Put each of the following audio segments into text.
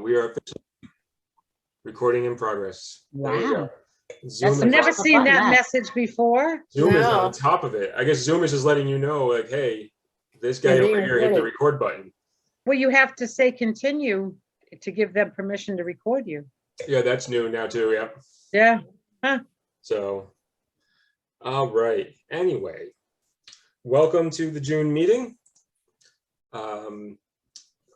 we are recording in progress. Wow. Zoom I've never seen that message before. Zoom is on top of it. I guess Zoom is just letting you know, like, hey, this guy over here hit the record button. Well, you have to say continue to give them permission to record you. Yeah, that's new now too. Yeah. Yeah. Huh. So, all right. Anyway, welcome to the June meeting.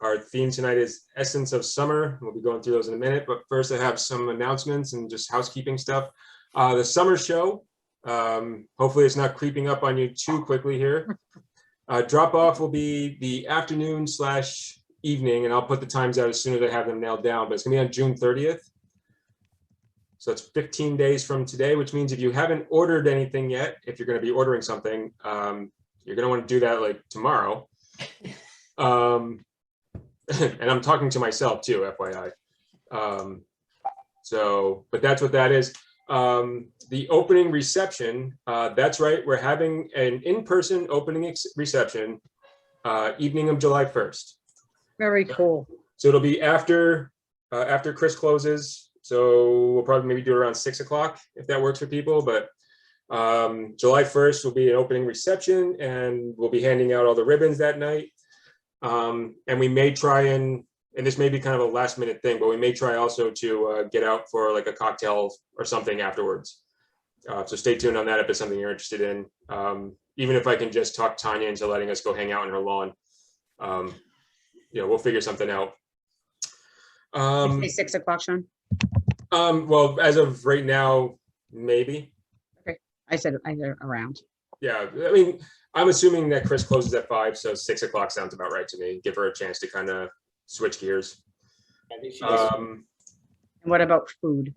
Our theme tonight is Essence of Summer. We'll be going through those in a minute, but first I have some announcements and just housekeeping stuff. The summer show, hopefully it's not creeping up on you too quickly here. Drop off will be the afternoon/evening, and I'll put the times out as soon as I have them nailed down, but it's gonna be on June 30th. So it's 15 days from today, which means if you haven't ordered anything yet, if you're gonna be ordering something, you're gonna wanna do that like tomorrow. And I'm talking to myself too, FYI. But that's what that is. The opening reception, that's right, we're having an in-person opening reception, evening of July 1st. Very cool. So it'll be after Chris closes. So we'll probably maybe do it around 6 o'clock if that works for people. But July 1st will be an opening reception, and we'll be handing out all the ribbons that night. And we may try and this may be kind of a last minute thing, but we may try also to get out for like a cocktail or something afterwards. So stay tuned on that if it's something you're interested in. Even if I can just talk Tanya into letting us go hang out on her lawn, we'll figure something out. You say 6 o'clock, Sean? Well, as of right now, maybe. Okay, I said around. Yeah, I mean, I'm assuming that Chris closes at 5, so 6 o'clock sounds about right to me. Give her a chance to kind of switch gears. And what about food?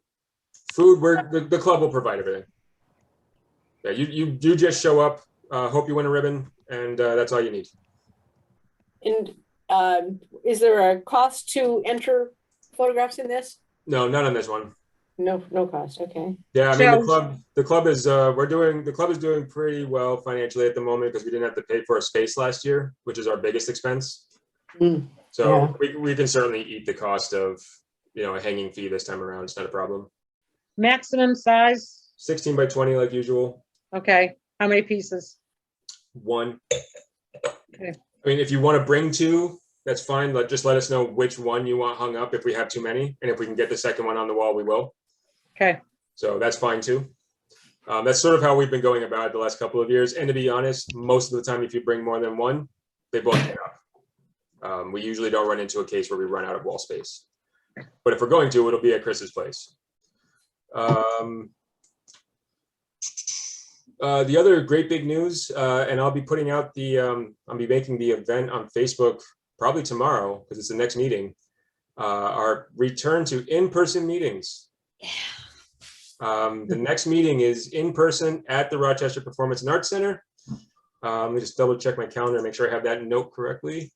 Food, the club will provide everything. Yeah, you do just show up, hope you win a ribbon, and that's all you need. And is there a cost to enter photographs in this? No, not on this one. No cost. Okay. Yeah, I mean the club is doing pretty well financially at the moment because we didn't have to pay for a space last year, which is our biggest expense. So we can certainly eat the cost of a hanging fee this time around. It's not a problem. Maximum size? 16 by 20 like usual. Okay. How many pieces? 1. Okay. I mean, if you want to bring 2, that's fine. Just let us know which one you want hung up if we have too many, and if we can get the second one on the wall, we will. Okay. So that's fine too. That's sort of how we've been going about it the last couple of years. And to be honest, most of the time, if you bring more than 1, they both get up. We usually don't run into a case where we run out of wall space. But if we're going to, it'll be at Chris's place. The other great big news, and I'll be putting out I'll be making the event on Facebook probably tomorrow because it's the next meeting. Our return to in-person meetings. The next meeting is in person at the Rochester Performance and Arts Center. Let me just double check my calendar and make sure I have that note correctly.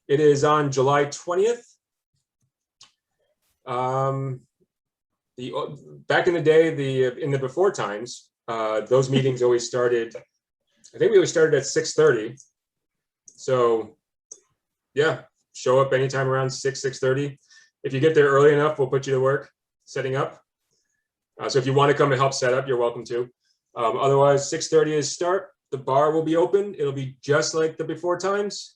It is on July 20th. Back in the day, in the before times, those meetings always started, I think we always started at 6:30. So yeah, show up anytime around 6:30. If you get there early enough, we'll put you to work setting up. So if you want to come and help set up, you're welcome to. Otherwise, 6:30 is start. The bar will be open. It'll be just like the before times.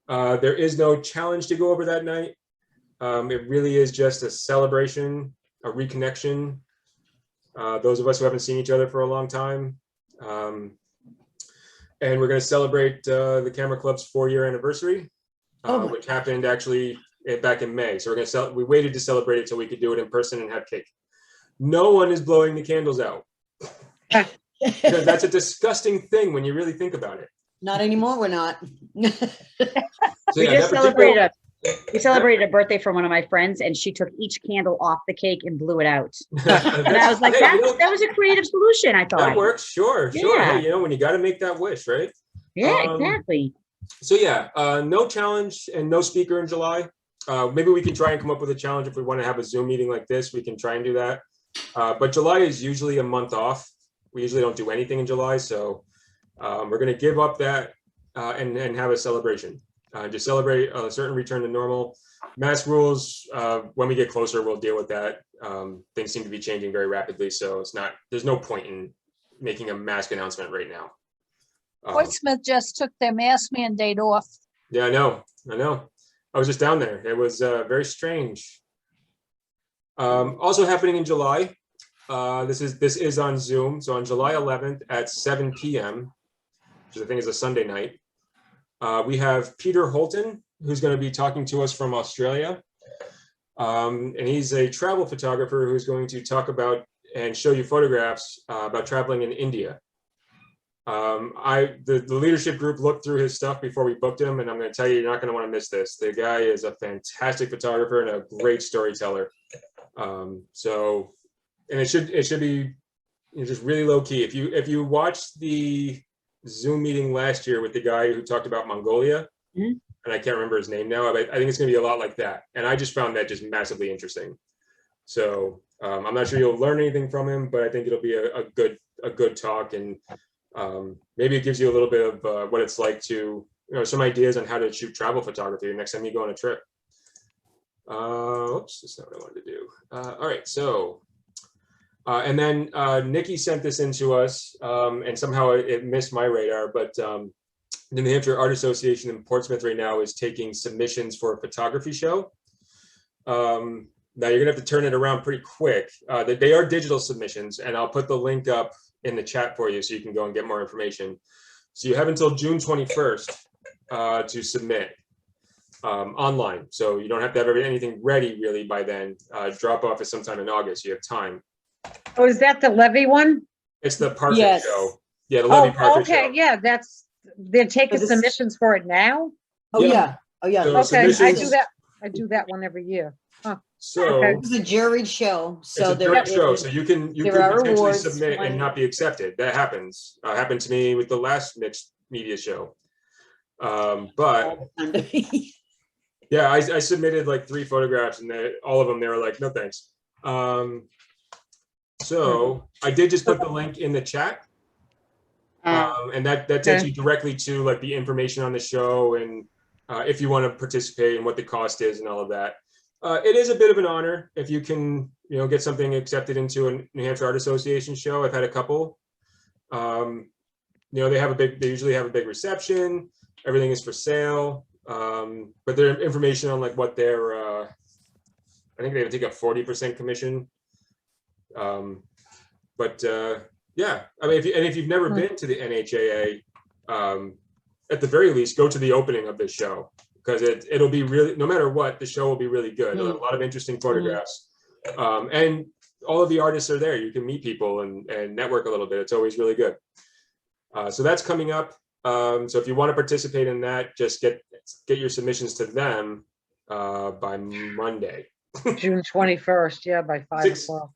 There is no challenge to go over that night. It really is just a celebration, a reconnection. Those of us who haven't seen each other for a long time. And we're going to celebrate the Camera Club's 4-year anniversary, which happened actually back in May. So we waited to celebrate it so we could do it in person and have cake. No one is blowing the candles out. Because that's a disgusting thing when you really think about it. Not anymore, we're not. We celebrated a birthday for one of my friends, and she took each candle off the cake and blew it out. And I was like, that was a creative solution, I thought. That works, sure. Hey, when you got to make that wish, right? Yeah, exactly. So yeah, no challenge and no speaker in July. Maybe we can try and come up with a challenge if we want to have a Zoom meeting like this. We can try and do that. But July is usually a month off. We usually don't do anything in July, so we're going to give up that and have a celebration. just celebrate a certain return to normal. Mask rules, when we get closer, we'll deal with that. Things seem to be changing very rapidly, so there's no point in making a mask announcement right now. Portsmouth just took their mask mandate off. Yeah, I know. I was just down there. It was very strange. Also happening in July, this is on Zoom. So on July 11th at 7 p.m., which I think is a Sunday night, we have Peter Holton, who's going to be talking to us from Australia. And he's a travel photographer who's going to talk about and show you photographs about traveling in India. The leadership group looked through his stuff before we booked him, and I'm going to tell you, you're not going to want to miss this. The guy is a fantastic photographer and a great storyteller. And it should be just really low key. If you watched the Zoom meeting last year with the guy who talked about Mongolia, and I can't remember his name now, but I think it's going to be a lot like that. And I just found that just massively interesting. So I'm not sure you'll learn anything from him, but I think it'll be a good talk, and maybe it gives you a little bit of what it's like to, some ideas on how to shoot travel photography next time you go on a trip. Oops, that's not what I wanted to do. All right, so, and then Nikki sent this in to us, and somehow it missed my radar, but the New Hampshire Art Association in Portsmouth right now is taking submissions for a photography show. Now you're gonna have to turn it around pretty quick. They are digital submissions, and I'll put the link up in the chat for you so you can go and get more information. So you have until June 21st to submit online. So you don't have to have anything ready really by then. Drop off is sometime in August. You have time. Oh, is that the levy one? It's the Parfait Yes. show. Yeah, the Levy Parfait okay, show. yeah, they're taking this- submissions for it now? Oh, Yeah. yeah. Oh, yeah. So Okay, I submissions- do that one every year. So Okay. It's a juried show, it's so a there direct is- show, so you could there are potentially awards submit and when- not be accepted. That happens. Happened to me with the last mixed media show. But yeah, I submitted like 3 photographs, and all of them they were like, no thanks. So I did just put the link in the chat, and that takes you directly to like the information on the show, and if you want to participate and what the cost is and all of that. It is a bit of an honor if you can, get something accepted into a New Hampshire Art Association show. I've had a couple. They usually have a big reception. Everything is for sale. But their information on like what their, I think they take a 40% commission. Yeah, I mean, if you've never been to the NHAA, at the very least, go to the opening of this show, because it'll be really, no matter what, the show will be really good. It'll have a lot of interesting photographs. And all of the artists are there. You can meet people and network a little bit. It's always really good. So that's coming up. So if you want to participate in that, just get your submissions to them by Monday. June 21st, yeah, by 5 o'clock.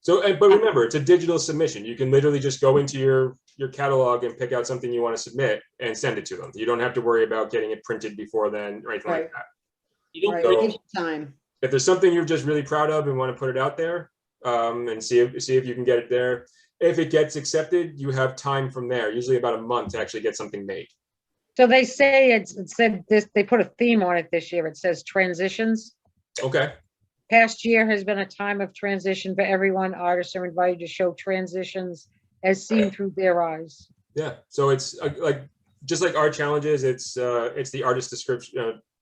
So, but remember, it's a digital submission. You can literally just go into your catalog and pick out something you want to submit and send it to them. You don't have to worry about getting it printed before then or anything like that. You don't So- give time. If there's something you're just really proud of and want to put it out there, and see if you can get it there. If it gets accepted, you have time from there, usually about a month, to actually get something made. So they say it said this, they put a theme on it this year. It says transitions. Okay. Past year has been a time of transition for everyone. Artists are invited to show transitions as seen through their eyes. Yeah. So it's just like our challenges. It's the artist's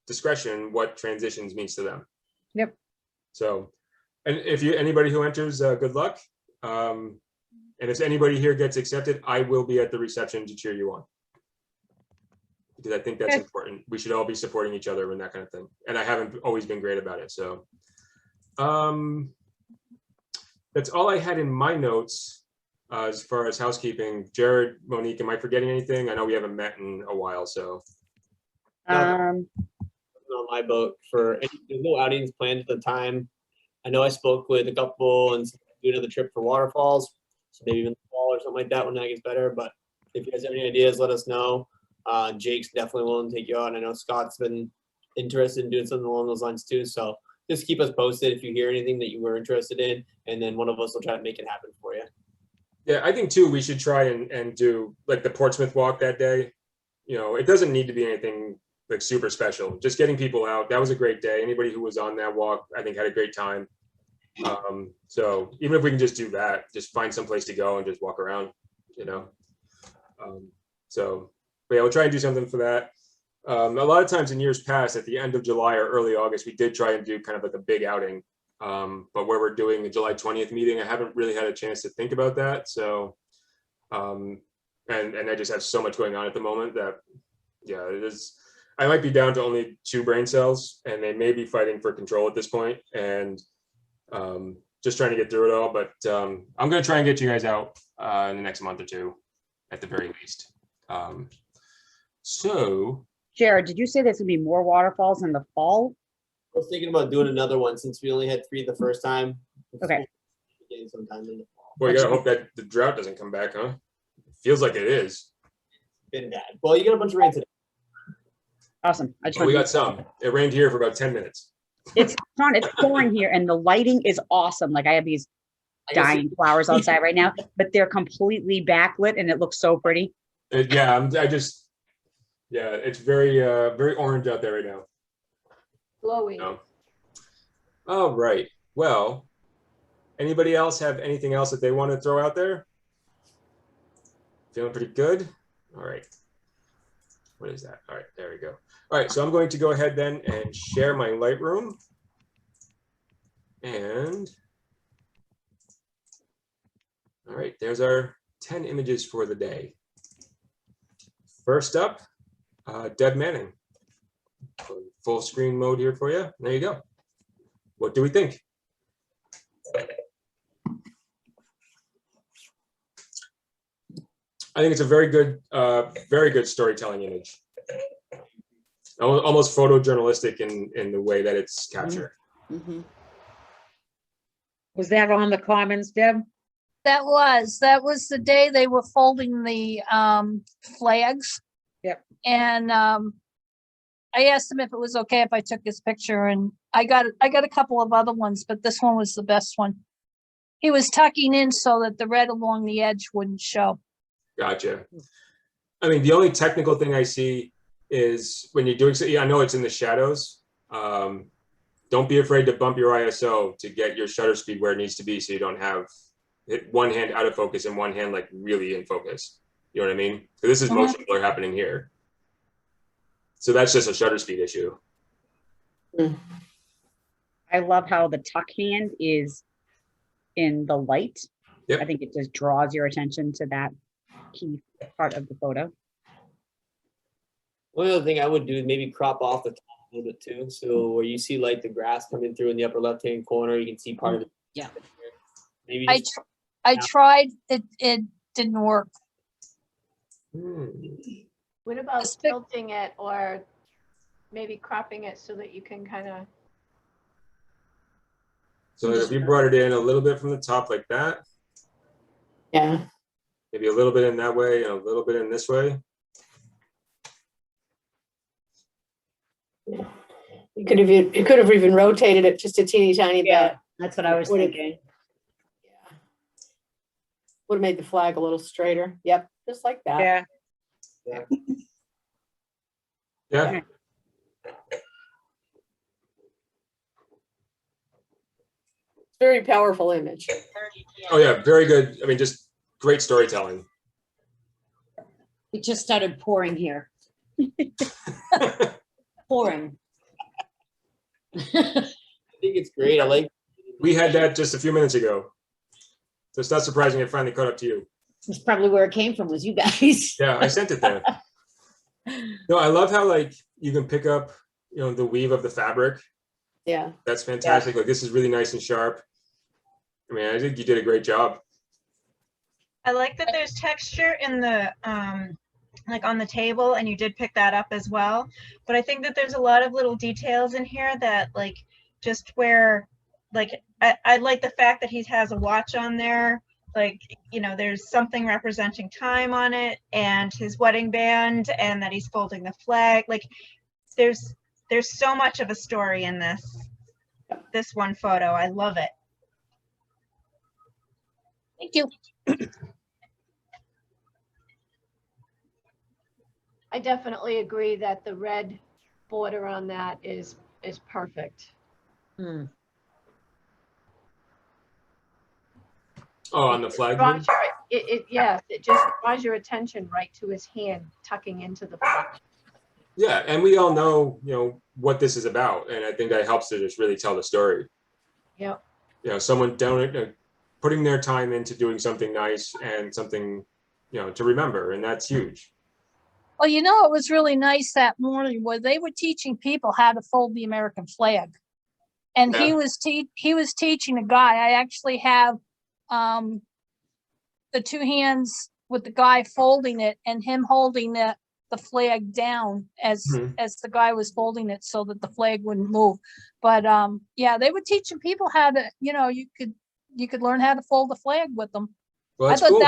discretion what transitions means to them. Yep. So, and if anybody who enters, good luck. And if anybody here gets accepted, I will be at the reception to cheer you on, because I think that's Okay. important. We should all be supporting each other and that kind of thing. And I haven't always been great about it. So, that's all I had in my notes as far as housekeeping. Jared, Monique, am I forgetting anything? I know we haven't met in a while, so. Um, On my boat for there's no outings planned at the time. I know I spoke with a couple and do another trip for waterfalls, so maybe even the fall or something like that when that gets better. But if you guys have any ideas, let us know. Jake's definitely willing to take you out. And I know Scott's been interested in doing something along those lines too. So just keep us posted if you hear anything that you were interested in, and then one of us will try to make it happen for you. Yeah, I think too, we should try and do like the Portsmouth walk that day. It doesn't need to be anything like super special. Just getting people out. That was a great day. Anybody who was on that walk, I think, had a great time. So even if we can just do that, just find some place to go and just walk around, you know. So, but yeah, we'll try and do something for that. A lot of times in years past, at the end of July or early August, we did try and do kind of like a big outing. But where we're doing the July 20th meeting, I haven't really had a chance to think about that. So, and I just have so much going on at the moment that, yeah, it is. I might be down to only 2 brain cells, and they may be fighting for control at this point, and just trying to get through it all. But I'm going to try and get you guys out in the next month or 2, at the very least. So, Jared, did you say there's gonna be more waterfalls in the fall? I was thinking about doing another one since we only had 3 the first time. Okay. Sometime in the fall. well, you gotta hope that the drought doesn't come back, huh? Feels like it is. Been bad. Well, you got a bunch of rain today. Awesome. I just Oh, we wanted got some. It rained here for about 10 minutes. it's fun. It's pouring here, and the lighting is awesome. Like I have these I guess dying flowers outside right now, but they're completely backlit, and it looks so pretty. Yeah, yeah, it's very orange out there right now. Glowy. No. All right. Well, anybody else have anything else that they want to throw out there? Feeling pretty good? All right. What is that? All right, there we go. All right, so I'm going to go ahead then and share my Lightroom. And all right, there's our 10 images for the day. First up, Deb Manning. Full screen mode here for you. There you go. What do we think? I think it's a very good storytelling image. Almost photojournalistic in the way that it's captured. Mhm. Was that on the comments, Deb? That was the day they were folding the flags. Yep. And I asked him if it was okay if I took his picture, and I got a couple of other ones, but this one was the best one. He was tucking in so that the red along the edge wouldn't show. Gotcha. I mean, the only technical thing I see is when you're doing, I know it's in the shadows. Don't be afraid to bump your ISO to get your shutter speed where it needs to be, so you don't have one hand out of focus and one hand like really in focus. You know what I mean? So this is motion blur happening here. So that's just a shutter speed issue. I love how the tuck hand is in the light. Yep. I think it just draws your attention to that key part of the photo. One other thing I would do is maybe crop off the top a little bit too. So where you see like the grass coming through in the upper left-hand corner, you can see part of it. Yeah. Maybe I tried, it didn't work. What about Just pick- tilting it or maybe cropping it so that you can kind of, So if you brought it in a little bit from the top like that, Yeah. maybe a little bit in that way and a little bit in this way. You could have even rotated it just a teeny tiny bit. That's what I was Would it- thinking. Yeah. Would have made the flag a little straighter. Yep, just like that. Yeah. Yeah. Very powerful image. Oh yeah, very good. I mean, just great storytelling. It just started pouring here. Pouring. I think it's great. I like. We had that just a few minutes ago. So it's not surprising it finally caught up to you. That's probably where it came from, was you guys. Yeah, I sent it there. No, I love how like you can pick up, you know, the weave of the fabric. Yeah. That's fantastic. Like this is really nice and sharp. I mean, I think you did a great job. I like that there's texture in the like on the table, and you did pick that up as well. But I think that there's a lot of little details in here that like just where like I like the fact that he has a watch on there. Like, you know, there's something representing time on it, and his wedding band, and that he's folding the flag. Like there's so much of a story in this one photo. I love it. Thank you. I definitely agree that the red border on that is perfect. Hmm. Oh, on the flag. Draws yes, it just draws your attention right to his hand tucking into the flag. Yeah, and we all know, what this is about, and I think that helps to just really tell the story. Yep. Someone putting their time into doing something nice and something, to remember, and that's huge. Well, it was really nice that morning where they were teaching people how to fold the American flag. And Yeah. he was teaching a guy. I actually have the two hands with the guy folding it and him holding the flag down as the guy was folding it so that the flag wouldn't move. But they were teaching people how to, you could learn how to fold the flag with them. Well, I that's thought cool.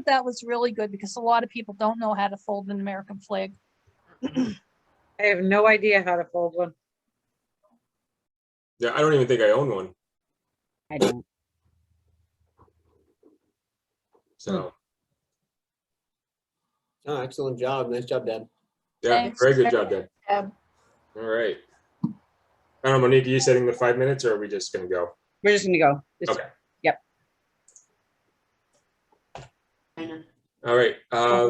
that was really good because a lot of people don't know how to fold an American flag. I have no idea how to fold one. Yeah, I don't even think I own one. I don't. So, Oh, excellent job. Nice job, Deb. yeah, Thanks. very good job, Deb. Deb. All right. I don't know, Monique, are you setting the 5 minutes or are we just going to go? We're just gonna go. Okay. Yep. All right.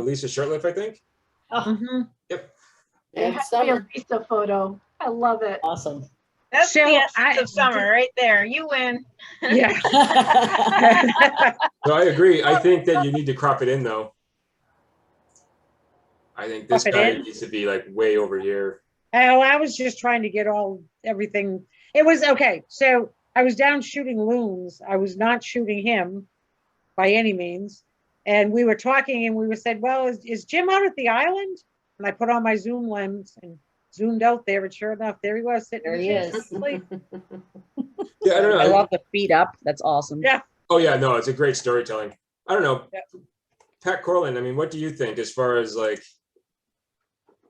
Lisa Shirtliff, I think. Mhm. Yep. It has to be a Lisa photo. I love it. Awesome. That's So the essence I- of summer right there. You win. Yeah. No, I agree. I think that you need to crop it in, though. I think this Crop it guy in? needs to be like way over here. Oh, I was just trying to get everything. It was okay. So I was down shooting loons. I was not shooting him by any means. And we were talking and we said, well, is Jim out at the island? And I put on my zoom lens and zoomed out there. And sure enough, there he was sitting There in the he chair is. asleep. Yeah, I don't know. I love the feet up. That's awesome. Yeah. Oh, yeah, no, it's a great storytelling. I don't know. Yeah. Pat Corlin, I mean, what do you think as far as like,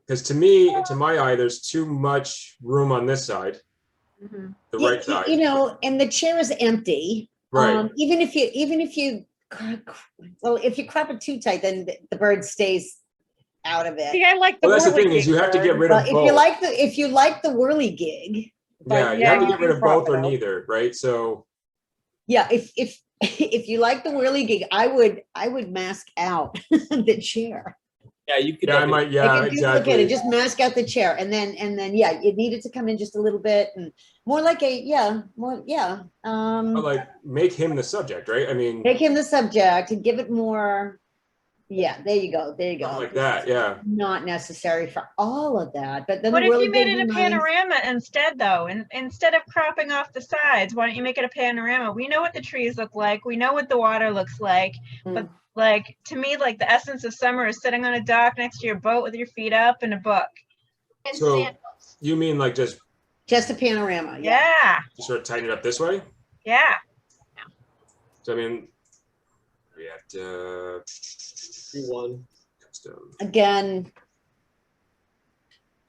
because to me, to my eye, there's too much room on this side, Mhm. the right side. And the chair is empty. Right. Even if you if you crop it too tight, then the bird stays out of it. See, I like the Well, that's the thing is you have to get rid of But if both. you like the whirligig, Yeah, you yeah, have to you get rid can of crop both it or out. neither, right? So, yeah, if you like the whirligig, I would mask out the chair. Yeah, you could. yeah, I definitely- might, yeah, Like a duplicate it, exactly. just mask out the chair, and then yeah, it needed to come in just a little bit, and more like But like, make him the subject, right? I mean, make him the subject and give it more. Yeah, there you go. something like that, yeah. Not necessary for all of that, but then What the if whirligig you made it a be nice. panorama instead, though? And instead of cropping off the sides, why don't you make it a panorama? We know what the trees look like. We know what the water looks like. But like to me, like the essence of summer is sitting on a dock next to your boat with your feet up and a book. And So sandals. you mean like just Just a panorama. Yeah, sort of tighten it up this way? yeah. So I mean, we have to 3-1. custom. Again,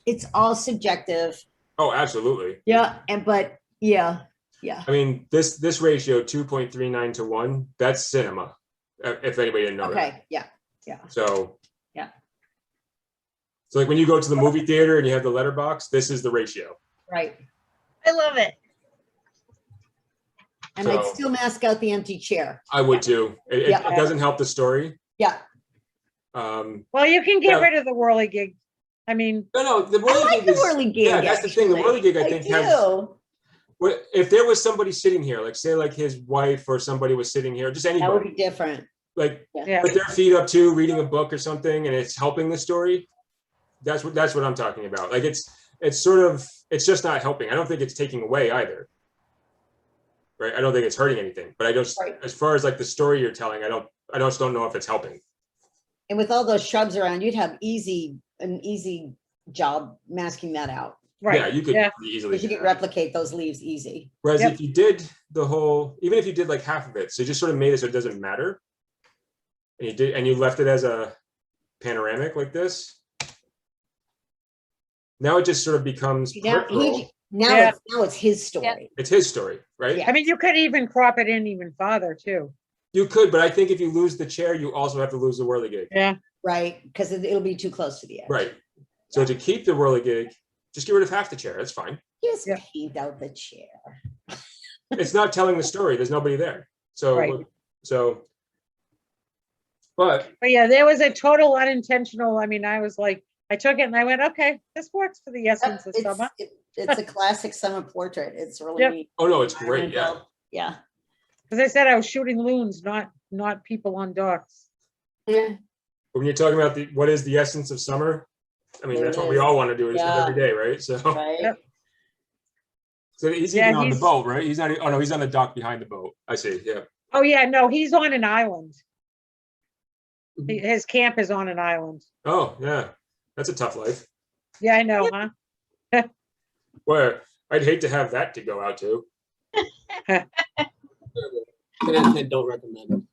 it's all subjective. Oh, absolutely. Yeah, but yeah. I mean, this ratio 2.39 to 1, that's cinema. If anybody didn't know that. Okay, yeah. So Yeah. So like when you go to the movie theater and you have the letterbox, this is the ratio. Right. I love it. And I'd So- still mask out the empty chair. I would too. It Yeah. doesn't help the story. Yeah. Well, you can get Yeah. rid of the whirligig. I mean, No, the I like whirligig the is, whirligig. yeah, that's the thing. The actually. whirligig, I think, has, do. if there was somebody sitting here, like say like his wife or somebody was sitting here, just That would anybody, be different. like yeah. with their feet up too, reading a book or something, and it's helping the story. That's what I'm talking about. Like it's just not helping. I don't think it's taking away either. Right? I don't think it's hurting anything. But I just, Right. as far as like the story you're telling, I just don't know if it's helping. And with all those shrubs around, you'd have an easy job masking that out. Right. Yeah, you could Yeah. easily. Because you do could that. replicate those leaves easy. Whereas Yep. if you did the whole, even if you did like half of it, so you just sort of made it so it doesn't matter, and you left it as a panoramic like this, now it just sort of becomes Now, peripheral. Yeah. it's his story. It's his story, right? Yeah. I mean, you could even crop it in even farther too. You could, but I think if you lose the chair, you also have to lose the whirligig. Yeah. Right, because it'll be too close to the edge. Right. So to keep the whirligig, Just get rid of half the chair. That's fine. Just Yeah. paint out the chair. It's not telling the story. There's nobody there. So, Right. but But yeah, there was a total unintentional, I mean, I was like, I took it and I went, okay, this works for the essence of summer. It's a classic summer portrait. It's really Yep. neat. oh no, it's great. Yeah. Yeah. As I said, I was shooting loons, not people on docks. Yeah. When you're talking about what is the essence of summer, I mean, There that's it what we is. all want to do. Is Yeah. every day, right? So, Right. Yep. so he's Yeah, even on the he's- boat, right? He's not. Oh no, he's on the dock behind the boat. I see. Yeah. Oh, yeah, no, he's on an island. Mhm. His camp is on an island. Oh yeah, that's a tough life. Yeah, I know, huh? Where I'd hate to have that to go out to. Don't recommend.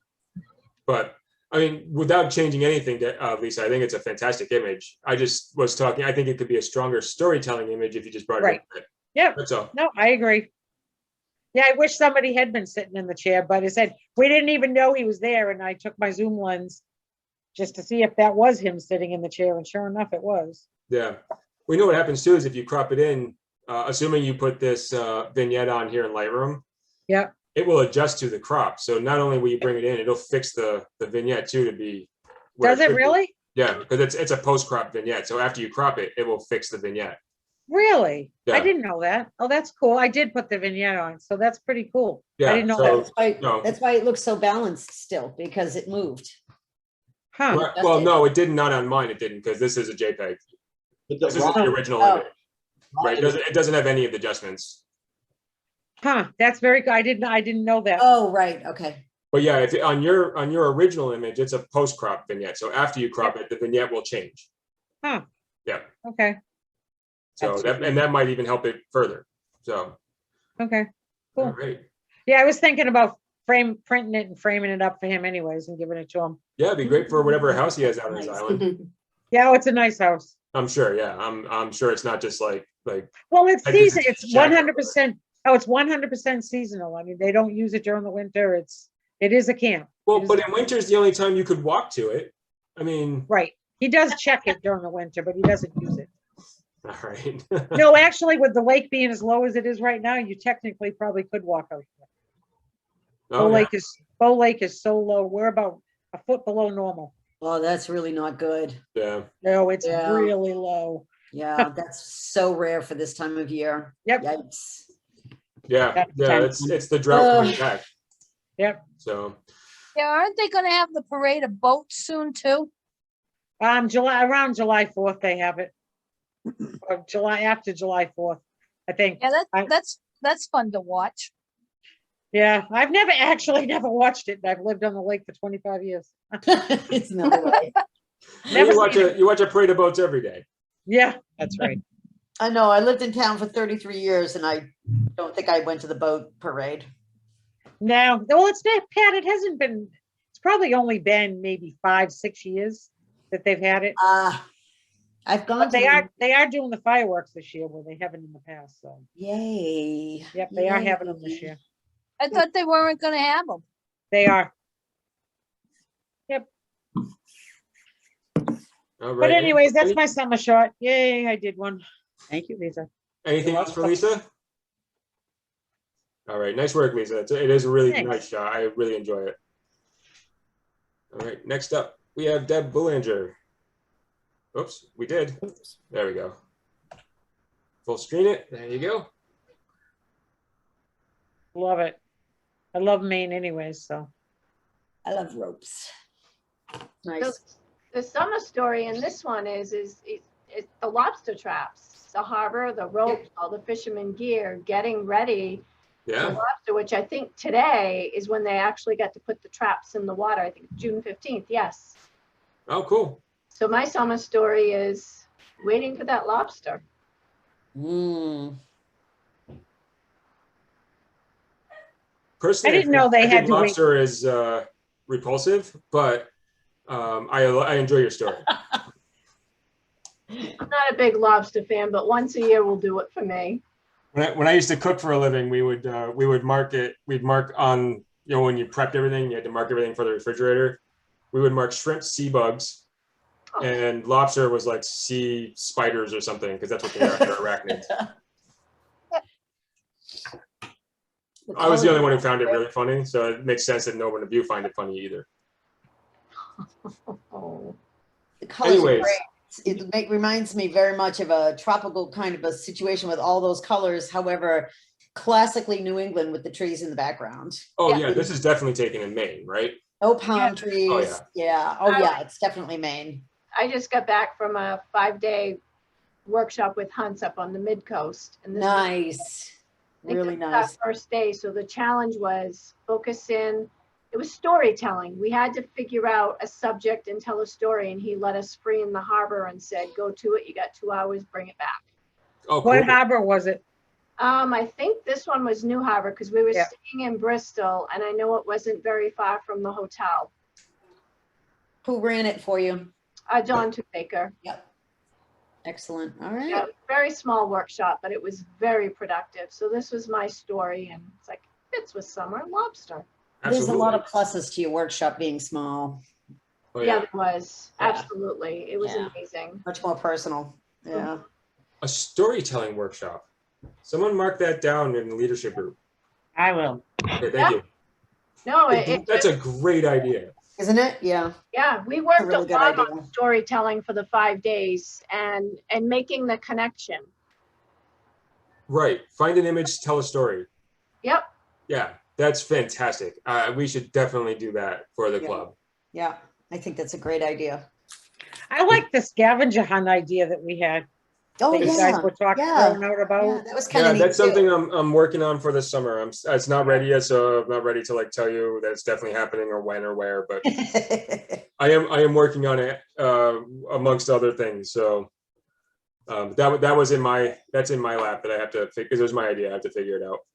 But I mean, without changing anything, Lisa, I think it's a fantastic image. I just was talking. I think it could be a stronger storytelling image if you just brought it. Right. In. Yep. That's all. No, I agree. Yeah, I wish somebody had been sitting in the chair, but it said, we didn't even know he was there, and I took my zoom lens just to see if that was him sitting in the chair, and sure enough, it was. Yeah. We know what happens too is if you crop it in, assuming you put this vignette on here in Lightroom, Yeah, it will adjust to the crop. So not only will you bring it in, it'll fix the vignette too to be. where does it should be. really? Yeah, because it's a post-crop vignette. So after you crop it, it will fix the vignette. Really? I Yeah. didn't know that. Oh, that's cool. I did put the vignette on, so that's pretty cool. Yeah, I didn't know so- that. No. That's why it looks so balanced still, because it moved. Huh, Right, well, no, it didn't. Not on mine. It didn't because this is a JPEG. But This isn't the original Oh. image. Right. It doesn't have any of the adjustments. huh, that's very good. I didn't know that. Oh, right, okay. But yeah, if on your original image, it's a post-crop vignette. So after you crop it, the vignette will change. Huh. Yeah. Okay, So that might even help it further. So okay, cool. all right. Yeah, I was thinking about printing it and framing it up for him anyways and giving it to him. Yeah, it'd be great for whatever house he has out on his Nice. island. Yeah, oh, it's a nice house. I'm sure. Yeah, I'm sure it's not just like Well, it's I think season, it's it's jacked 100%, oh, it's 100% seasonal. I mean, they don't use it during the winter. It is a camp. well, It is- but in winter is the only time you could walk to it. I mean, Right. He does check it during the winter, but he doesn't use it. all right. No, actually, with the lake being as low as it is right now, you technically probably could walk out. Oh, yeah. Bow Lake is so low. We're about a foot below normal. Oh, that's really not good. Yeah. No, it's Yeah. really low. Yeah, that's so rare for this time of year. Yep. Yikes. Yeah. That's Yeah. tense. It's the drought coming back. Yep. So Yeah, aren't they gonna have the parade of boats soon too? Around July 4th, they have it. Or after July 4th, I think. Yeah, I- that's fun to watch. Yeah, I've never watched it. I've lived on the lake for 25 years. It's no way. Never you watch seen you watch a parade of boats every day. Yeah, that's right. I know, I lived in town for 33 years and I don't think I went to the boat parade. No, well, it's not, Pat, it hasn't been, it's probably only been maybe 5-6 years that they've had it. I've gone But to. they are doing the fireworks this year where they haven't in the past, so, Yay. yep, they are having them this Yay. year. I thought they weren't gonna have them. They are. All right. But anyways, that's my summer shot. Yay, I did one. Thank you, Lisa. Anything else for Lisa? All right, nice work, Lisa. It is a really Thanks. nice shot. I really enjoy it. All right, next up, we have Deb Boulanger. Oops, we did. There we go. Full screen it. There you go. Love it. I love Maine anyways, so. I love ropes. Nice. So the summer story in this one is the lobster traps, the harbor, the ropes, all the fishermen gear, getting ready for Yeah. lobster, which I think today is when they actually get to put the traps in the water. I think June 15th, yes. Oh, cool. So my summer story is waiting for that lobster. Mm. Personally, I didn't know they I had think to wait. lobster is repulsive, but I enjoy your story. I'm not a big lobster fan, but once a year will do it for me. When I used to cook for a living, we would mark it. We'd mark on, when you prepped everything, you had to mark everything for the refrigerator. We would mark shrimp, sea bugs, And lobster was like sea spiders or something, because that's what they are, they're arachnids. I was the only one who found it really funny, so it makes sense that no one of you find it funny either. Oh, The colors are Anyways. great. Reminds me very much of a tropical kind of a situation with all those colors. However, classically New England with the trees in the background. Oh Yeah. yeah, this is definitely taken in Maine, right? No palm trees. Oh, yeah. Yeah. Oh yeah, it's definitely Maine. I just got back from a 5-day workshop with Hunts up on the mid coast. And this was, Nice. I think Really this was our nice. first day. So the challenge was focus in. It was storytelling. We had to figure out a subject and tell a story. And he let us free in the harbor and said, go to it. You got 2 hours, bring it back. Oh, What cool. harbor was it? I think this one was New Harbor because we were Yeah. staying in Bristol and I know it wasn't very far from the hotel. Who ran it for you? John Baker. Yep. Excellent. All right. Yeah, very small workshop, but it was very productive. So this was my story and it's like, fits with summer lobster. There's a lot of Absolutely. pluses to your workshop being small. Oh, Yeah, yeah. it was. Yeah. Absolutely. It was Yeah. amazing. Much more personal. Yeah. A storytelling workshop. Someone mark that down in the leadership group. I will. Okay, Yeah. thank you. No, it That's a great idea. Isn't it? Yeah. yeah, we A worked really a good lot idea. on storytelling for the 5 days and making the connection. Right. Find an image, tell a story. Yep. Yeah, that's fantastic. We should definitely do that for the Yeah. club. Yeah. I think that's a great idea. I like the scavenger hunt idea that we had. Oh, That you yeah. guys were talking Yeah. throwing out Yeah, about. that was kind Yeah, of that's something I'm working on for the summer. It's not ready yet, so I'm not ready to like tell you that it's definitely happening or when or where, but I am working on it amongst other things. So that was in my lap that I have to because it was my idea. I have to figure it out.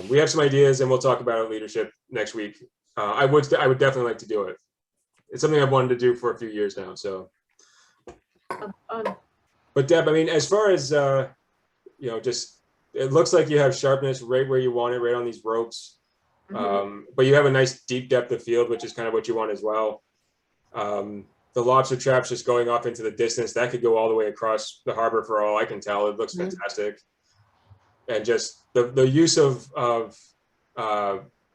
We have some ideas and we'll talk about it leadership next week. I would definitely like to do it. It's something I've wanted to do for a few years now. So, but Deb, I mean, as far as just it looks like you have sharpness right where you want it, right on these ropes. But you have a nice deep depth of field, which is kind of what you want as well. The lobster traps just going off into the distance, that could go all the way across the harbor for all I can tell. It looks fantastic. And just the use of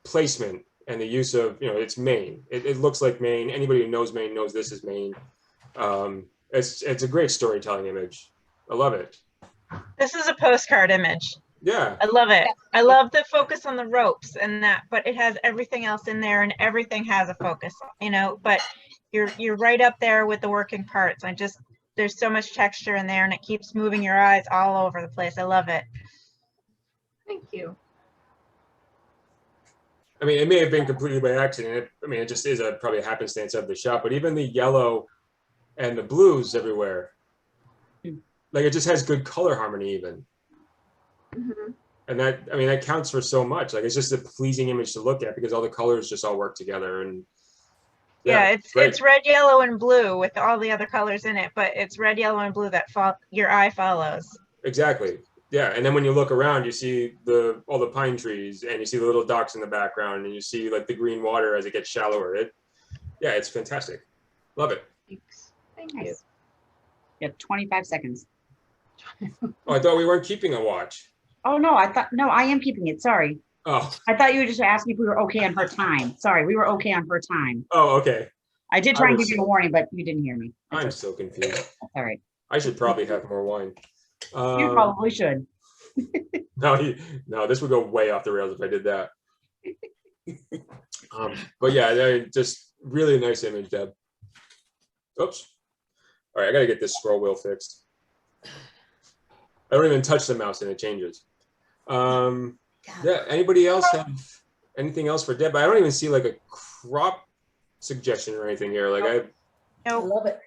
placement and the use of, it's Maine. It looks like Maine. Anybody who knows Maine knows this is Maine. It's a great storytelling image. I love it. This is a postcard image. Yeah. I love it. I love the focus on the ropes and that, but it has everything else in there and everything has a focus, but you're right up there with the working parts. There's so much texture in there and it keeps moving your eyes all over the place. I love it. Thank you. I mean, it may have been completely by accident. It just is probably a happenstance of the shot, but even the yellow and the blues everywhere, like it just has good color harmony even. And that counts for so much. Like it's just a pleasing image to look at because all the colors just all work together. And yeah, it's red, yellow, and blue with all the other colors in it, but it's red, yellow, and blue that your eye follows. Exactly. Yeah, and then when you look around, you see all the pine trees, and you see the little docks in the background, and you see like the green water as it gets shallower. It's fantastic. Love it. Thanks. Thank you. Nice. You have 25 seconds. Oh, I thought we weren't keeping a watch. Oh, no, I am keeping it. Sorry. Oh. I thought you were just asking if we were okay on her time. Sorry, we were okay on her time. Oh, okay. I did try and give you a warning, but you didn't hear me. I'm so confused. All right. I should probably have more wine. You probably should. No, this would go way off the rails if I did that. But yeah, just really nice image, Deb. Oops. All right, I gotta get this scroll wheel fixed. I don't even touch the mouse and it changes. Yeah, anybody else have anything else for Deb? I don't even see like a crop suggestion or anything here. Like I love it.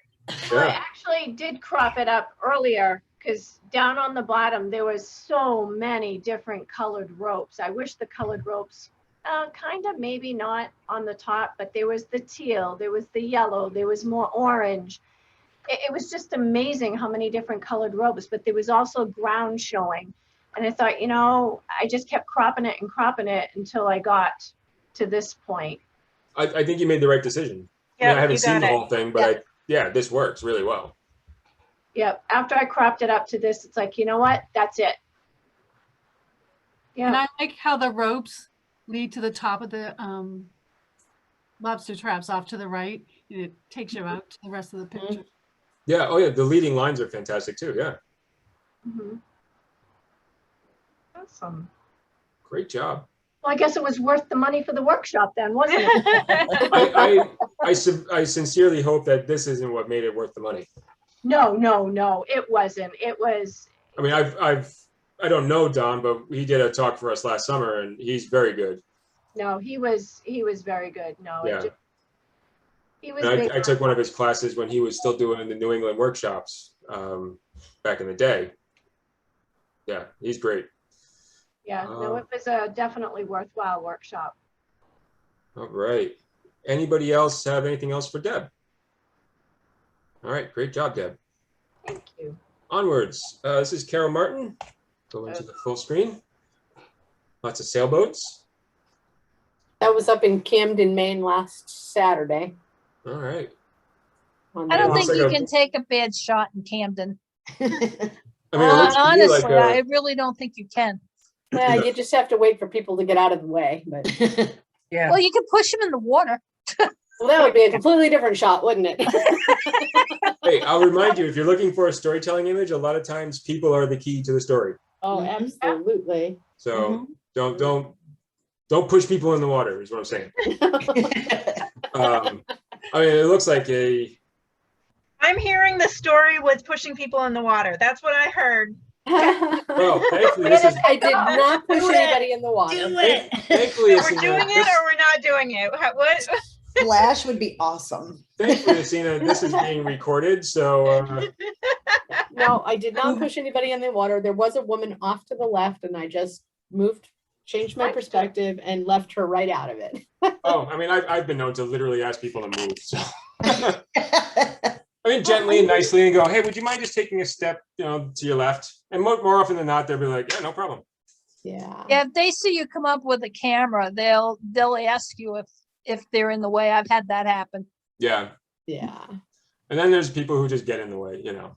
Well, I actually did crop it up earlier because down on the bottom, there was so many different colored ropes. I wish the colored ropes, kind of maybe not on the top, but there was the teal, there was the yellow, there was more orange. It was just amazing how many different colored ropes, but there was also ground showing. And I thought, I just kept cropping it until I got to this point. I think you made the right decision. Yeah, I haven't seen the whole thing, but yeah, this works really well. Yep, after I cropped it up to this, it's like, you know what? That's it. And Yeah, I like how the ropes lead to the top of the lobster traps off to the right. And it takes you out to the rest of the picture. Yeah. Oh yeah. The leading lines are fantastic too. Yeah. mhm. Awesome. Great job. Well, I guess it was worth the money for the workshop then, wasn't it? I sincerely hope that this isn't what made it worth the money. No, it wasn't. It was, I mean, I don't know Don, but he did a talk for us last summer, and he's very good. no, he was very good. No, Yeah. he was And big. I took one of his classes when he was still doing the New England workshops back in the day. Yeah, he's great. Yeah, no, it was a definitely worthwhile workshop. All right. Anybody else have anything else for Deb? All right, great job, Deb. Thank you. Onwards. This is Carol Martin. Go into the full screen. Lots of sailboats. That was up in Camden, Maine last Saturday. All right. on I the don't looks think like you a- can take a bad shot in Camden. I mean, it looks to me Honestly, like I a, really don't think you can. Well, you just have to wait for people to get out of the way, but Yeah. Well, you can push them in the water. well, that would be a completely different shot, wouldn't it? hey, I'll remind you, if you're looking for a storytelling image, a lot of times people are the key to the story. Oh, absolutely. So don't push people in the water is what I'm saying. I mean, it looks like a, I'm hearing the story was pushing people in the water. That's what I heard. well, thankfully this is, I did not push Do it. anybody in the water. thankfully We're Athena, doing it or we're not doing it. What? Flash would be awesome. thankfully Athena, this is being recorded, so No, I did not push anybody in the water. There was a woman off to the left and I just changed my perspective and left her right out of it. oh, I mean, I've been known to literally ask people to move. So I mean, gently and nicely, and go, hey, would you mind just taking a step, to your left? And more often than not, they'll be like, yeah, no problem. Yeah. Yeah, if they see you come up with a camera, they'll ask you if they're in the way. I've had that happen. Yeah. Yeah. And then there's people who just get in the way, Yep.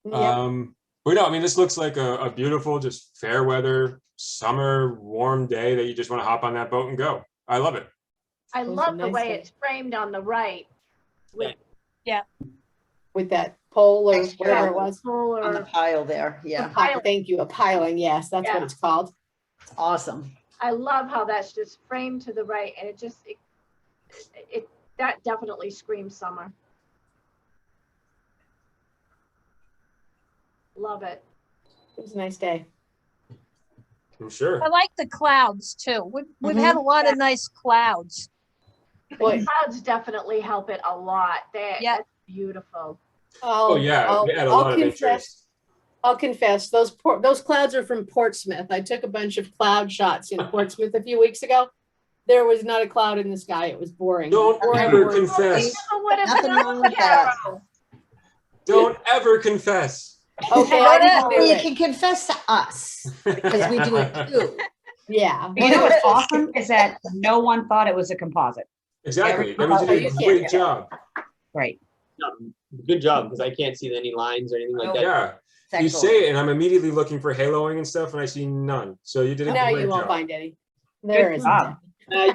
But no, I mean, this looks like a beautiful, just fair weather, summer, warm day that you just want to hop on that boat and go. I love it. I It was a love the nice way day. it's framed on the right. With With that pole or Extra whatever it pole. was. pole On the or, pile there. Yeah. Thank you. A piling. Yes, that's what Yeah. it's called. Awesome. I love how that's just framed to the right and it that definitely screams summer. Love it. It was a nice day. I'm sure. I like the clouds too. We've had a lot of nice clouds. Boy, Clouds definitely help it a lot. Yeah. That's beautiful. Oh, yeah. They had a lot of interest. I'll confess, those clouds are from Portsmouth. I took a bunch of cloud shots in Portsmouth a few weeks ago. There was not a cloud in the sky. It was boring. Don't Boring, ever boring. confess. Oh, what Nothing wrong with that. Don't ever confess. Okay, I didn't Well, you do can it. confess to us because we do it too. Yeah. You know what's awesome is that no one thought it was a composite. Exactly. That means you did a You great can't- job. Right. Good job, because I can't see any lines or anything like that. Yeah. You say it, and I'm immediately looking for haloing and stuff, and I see none. So you did a No, great you won't job. find any. There Good is. job. Uh,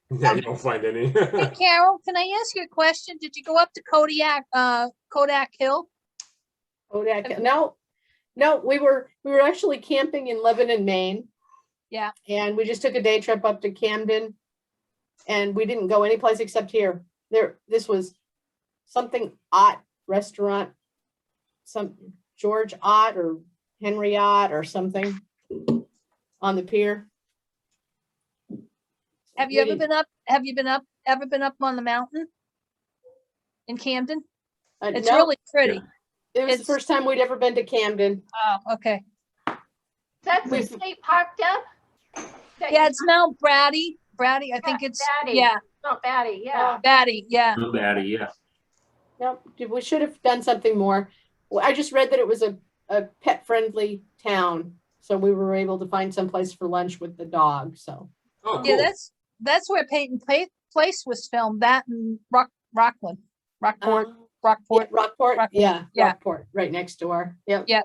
Yeah, you don't find any. Hey, Carol, can I ask you a question? Did you go up to Kodak Hill? No, we were actually camping in Lebanon, Maine. Yeah. And we just took a day trip up to Camden and we didn't go anyplace except here. This was something Ott restaurant, some George Ott or Henry Ott or something on the pier. Have you ever been up? Have you ever been up on the mountain in Camden? It's No, really pretty. it was the it's- first time we'd ever been to Camden. Oh, okay. That's the state park, Deb? Yeah, it's Mount Brady. I think it's Batty. yeah, Not Batty, yeah. Batty. Yeah. No baddie, yeah. No, we should have done something more. Well, I just read that it was a pet-friendly town, so we were able to find some place for lunch with the dog, so. Oh, cool. Yeah, that's where Peyton Place was filmed. That and Rockland. Rockport, Yeah, Rockport. Rockport, yeah, Yeah. Rockport, right next door. Yep. Yeah.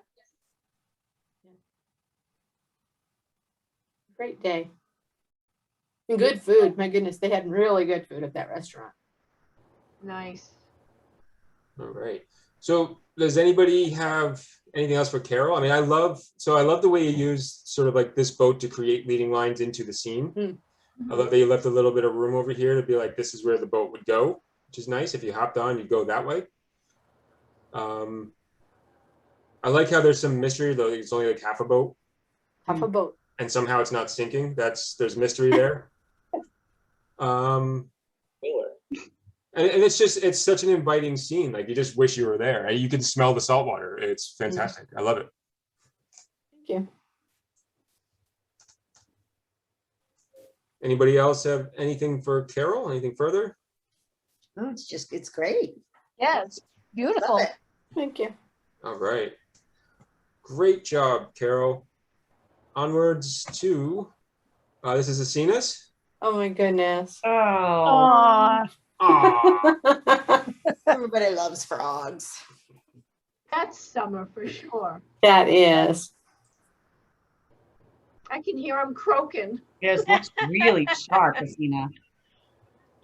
Great day. And good food. My goodness, they had really good food at that restaurant. Nice. All right. So does anybody have anything else for Carol? I mean, I love the way you use sort of like this boat to create leading lines into the scene. I love that you left a little bit of room over here to be like, this is where the boat would go, which is nice. If you hopped on, you'd go that way. I like how there's some mystery, though it's only like half a boat. Half a boat. And somehow it's not sinking. There's mystery there. And it's such an inviting scene. Like you just wish you were there. You can smell the salt water. It's fantastic. I love it. Thank you. Anybody else have anything for Carol? Anything further? Oh, it's great. Yeah, it's beautiful. Love it. Thank you. All right. Great job, Carol. Onwards to, this is Asina's. Oh my goodness. Oh, Aw, Aw. Everybody loves frogs. That's summer for sure. That is. I can hear them croaking. yours looks really sharp, Asina.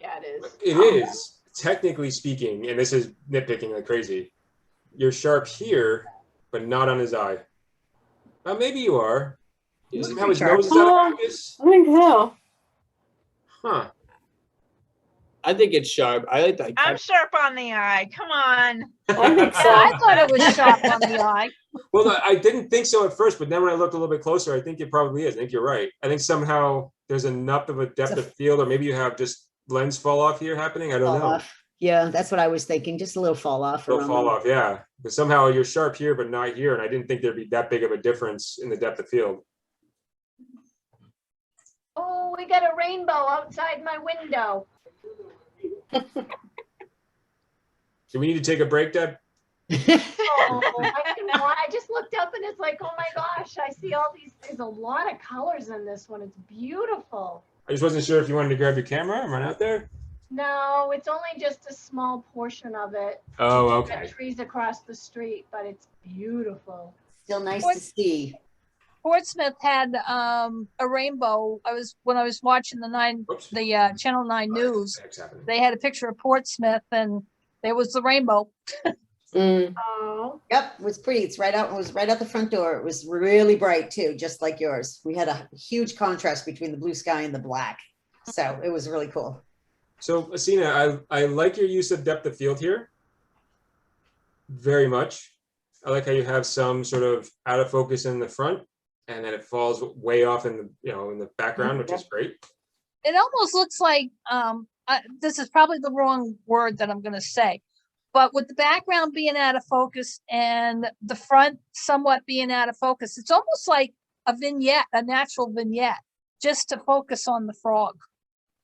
Yeah, it is. It is, technically speaking, and this is nitpicking like crazy. You're sharp here, but not on his eye. Maybe you are. You see how his nose is out of focus? I think so. Huh. I think it's sharp. I like that. I'm sharp on the eye. Come on. I think so. I thought it was sharp on the eye. Well, I didn't think so at first, but then when I looked a little bit closer, I think it probably is. I think you're right. I think somehow there's enough of a depth of field, or maybe you have just lens fall off here happening. I don't know. Yeah, that's what I was thinking. Just a little fall off. Little fall off, yeah. But somehow you're sharp here, but not here. And I didn't think there'd be that big of a difference in the depth of field. Oh, we got a rainbow outside my window. Do we need to take a break, Deb? I just looked up and it's like, oh my gosh, I see all these. There's a lot of colors in this one. It's beautiful. I just wasn't sure if you wanted to grab your camera and run out there. No, it's only just a small portion of it. Oh, The okay. trees across the street, but it's beautiful. Still nice to see. Portsmouth had a rainbow. When I was watching the Channel 9 news, they had a picture of Portsmouth and there was the rainbow. Oh. Yep, it was pretty. It was right out the front door. It was really bright too, just like yours. We had a huge contrast between the blue sky and the black. So it was really cool. So Asina, I like your use of depth of field here. Very much. I like how you have some sort of out of focus in the front, and then it falls way off in the background, which is great. It almost looks like this is probably the wrong word that I'm going to say, but with the background being out of focus and the front somewhat being out of focus, it's almost like a vignette, a natural vignette, just to focus on the frog.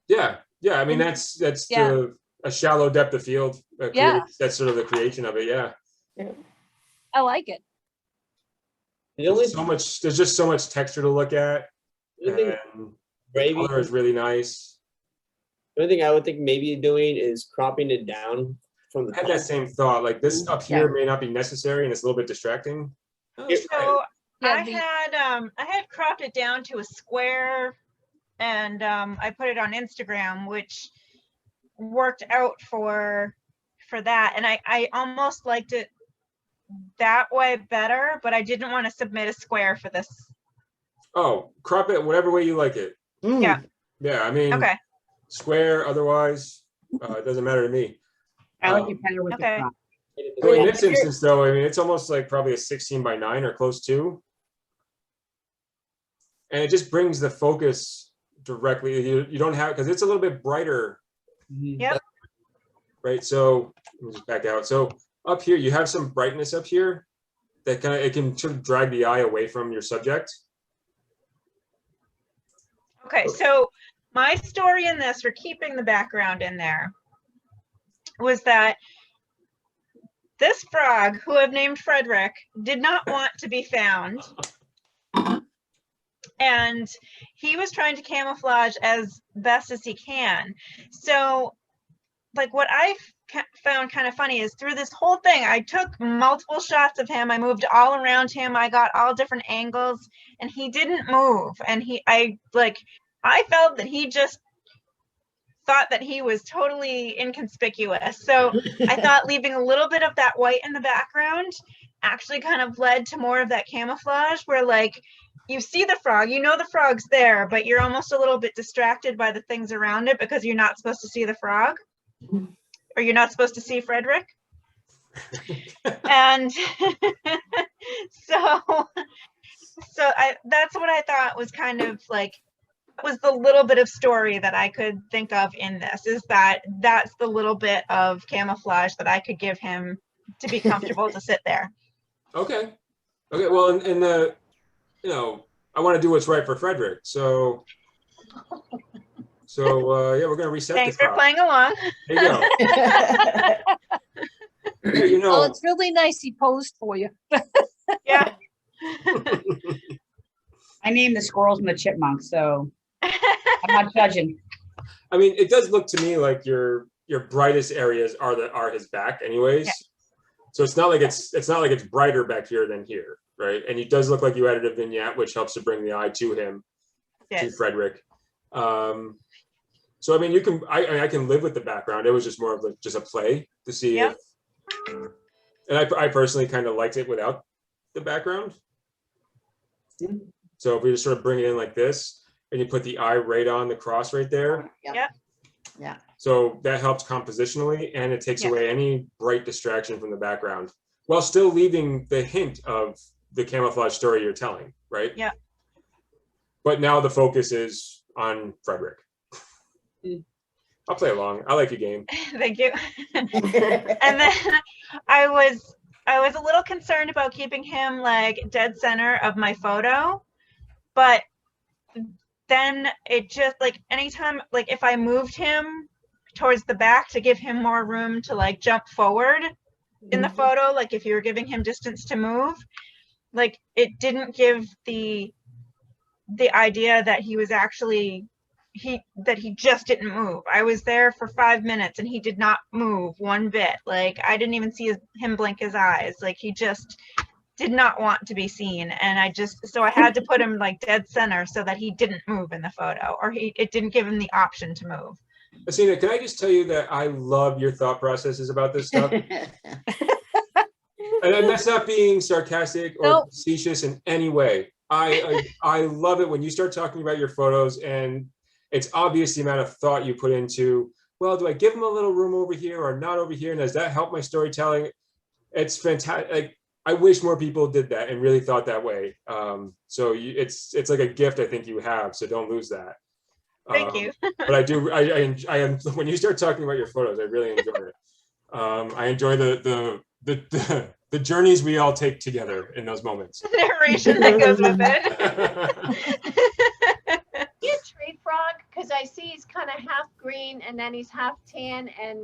Yeah. I mean, that's a shallow depth of field. That's sort of the creation of it. Yeah. I like it. There's just so much texture to look at. And the color is really nice. The only thing I would think maybe doing is cropping it down from the I had that same thought. Like this up here may not be necessary, and it's a little bit distracting. So I had cropped it down to a square, and I put it on Instagram, which worked out for that. And I almost liked it that way better, but I didn't want to submit a square for this. Oh, crop it whatever way you like it. Yeah. Yeah, I mean, okay. Square, otherwise, it doesn't matter to me. I like it better with the crop. So in this instance, though, I mean, it's almost like probably a 16:9 or close to. And it just brings the focus directly. You don't have, because it's a little bit brighter. Yep. Right, so let me just back out. So up here, you have some brightness up here that it can sort of drag the eye away from your subject. Okay, so my story in this, for keeping the background in there, was that this frog, who I've named Frederick, did not want to be found. And he was trying to camouflage as best as he can. So, like, what I found kind of funny is through this whole thing, I took multiple shots of him. I moved all around him. I got all different angles, and he didn't move. And I felt that he just thought that he was totally inconspicuous. So I thought leaving a little bit of that white in the background actually kind of led to more of that camouflage, where like you see the frog, you know the frog's there, but you're almost a little bit distracted by the things around it because you're not supposed to see the frog, or you're not supposed to see Frederick. And that's what I thought was kind of like, was the little bit of story that I could think of in this, is that's the little bit of camouflage that I could give him to be comfortable to sit there. Okay. Well, and the, you know, I want to do what's right for Frederick. So yeah, we're gonna reset. Thanks the for playing along. There you go. You know, Well, it's really nice he posed for you. Yeah. I named the squirrels and the chipmunks, so I'm not judging. I mean, it does look to me like your brightest areas are his back, anyways. Yeah. So it's not like it's brighter back here than here, right? And it does look like you added a vignette, which helps to bring the eye to him, to Frederick. So I mean, I can live with the background. It was just more of just a play to see if, and I personally kind of liked it without the background. So if we just sort of bring it in like this, and you put the eye right on the cross right there. Yeah. So that helps compositionally, and it takes away any bright distraction from the background, while still leaving the hint of the camouflage story you're telling, right? Yeah. But now the focus is on Frederick. I'll play along. I like your game. Thank you. And then I was a little concerned about keeping him like dead center of my photo, but then it just like anytime, like if I moved him towards the back to give him more room to like jump forward in the photo, like if you were giving him distance to move, like it didn't give the idea that he was actually that he just didn't move. I was there for 5 minutes and he did not move one bit. Like I didn't even see him blink his eyes. Like he just did not want to be seen. And so I had to put him like dead center so that he didn't move in the photo, or it didn't give him the option to move. Asina, can I just tell you that I love your thought processes about this stuff? And that's not being sarcastic or facetious in any way. I love it when you start talking about your photos, and it's obvious the amount of thought you put into, well, do I give them a little room over here or not over here? And does that help my storytelling? It's fantastic. Like, I wish more people did that and really thought that way. So it's like a gift I think you have, so don't lose that. Thank you. But I do, I am, when you start talking about your photos, I really enjoy it. I enjoy the journeys we all take together in those moments. Narration that goes with it. You a tree frog? Because I see he's kind of half green and then he's half tan and.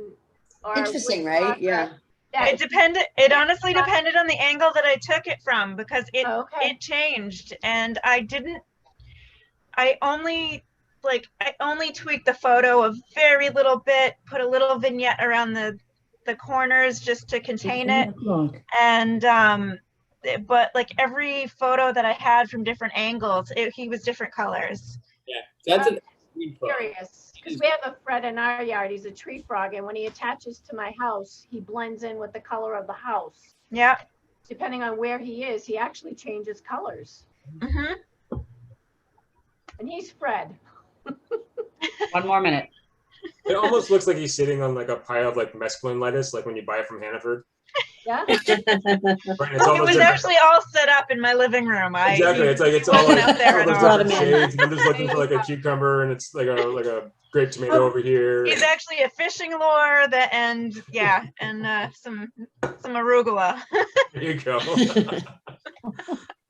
Interesting, right? Yeah. It honestly depended on the angle that I took it from, because it changed, and I only tweaked the photo a very little bit, put a little vignette around the corners just to contain it. And but like every photo that I had from different angles, he was different colors. Yeah, that's curious, because we have a Fred in our yard. He's a tree frog, and when he attaches to my house, he blends in with the color of the house. Yeah. Depending on where he is, he actually changes colors. Mm-hmm. And he's Fred. 1 more minute. It almost looks like he's sitting on like a pile of like mesclun lettuce, like when you buy it from Hannaford. Yeah. It was actually all set up in my living room. Exactly. It's all like out there. all those different shades. I'm just looking for like a cucumber, and it's like a grape tomato over here. He's actually a fishing lure and some arugula. There you go.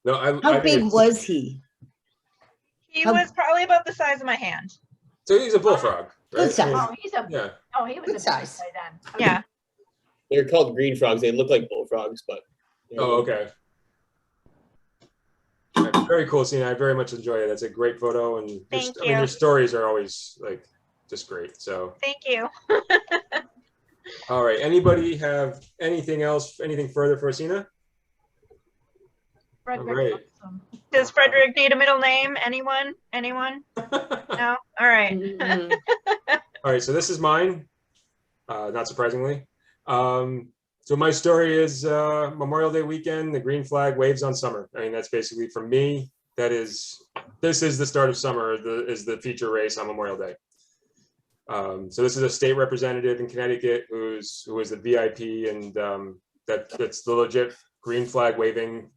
No, How big was he? He was probably about the size of my hand. So he's a bullfrog, right? Good size. He was good a size. big boy then. Okay. Yeah. They're called green frogs. They look like bullfrogs, but. Oh, okay. Yeah, very cool scene. I very much enjoy it. It's a great photo, and Thank I mean, your stories are always like just great. So thank you. All right. Anybody have anything else? Anything further for Asina? Frederick right. loves them. Does Frederick need a middle name? Anyone? Anyone? No? All right. Mhm. All right. So this is mine. Not surprisingly. So my story is Memorial Day weekend. The green flag waves on summer. I mean, that's basically for me. This is the start of summer. Is the feature race on Memorial Day. So this is a state representative in Connecticut who is the VIP, and that's the legit green flag waving.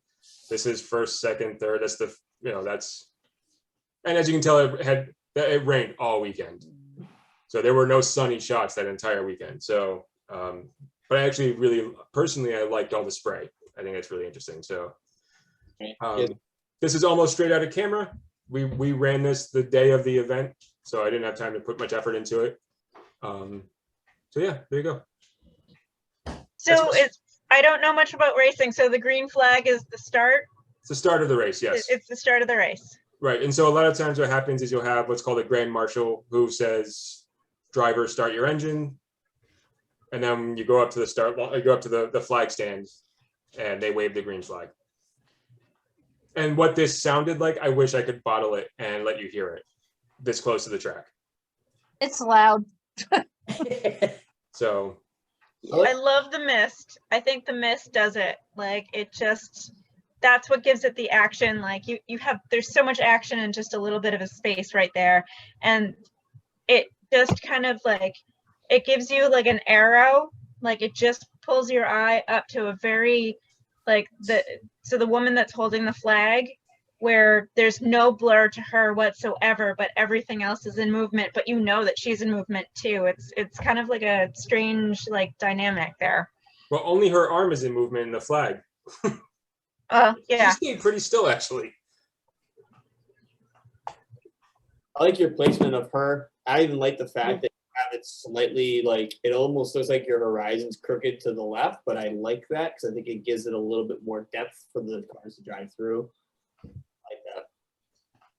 This is first, second, third. That's and as you can tell, it rained all weekend, so there were no sunny shots that entire weekend. So, but I actually really personally I liked all the spray. I think that's really interesting. So, this is almost straight out of camera. We ran this the day of the event, so I didn't have time to put much effort into it. So yeah, there you go. So I don't know much about racing. So the green flag is the start? It's the start of the race, yes. It's the start of the race. Right, and so a lot of times what happens is you'll have what's called a grand marshal who says, driver, start your engine. And then you go up to the flag stand and they wave the green flag. And what this sounded like, I wish I could bottle it and let you hear it this close to the track. It's loud. So I love the mist. I think the mist does it. Like that's what gives it the action. Like there's so much action in just a little bit of a space right there. And it just kind of like, it gives you like an arrow, like it just pulls your eye up to a very, like the woman that's holding the flag, where there's no blur to her whatsoever, but everything else is in movement, but you know that she's in movement too. It's kind of like a strange like dynamic there. well, only her arm is in movement in the flag. Yeah. She stayed pretty still, actually. I like your placement of her. I even like the fact that you have it slightly like, it almost looks like your horizon's crooked to the left, but I like that because I think it gives it a little bit more depth for the cars to drive through. I like that.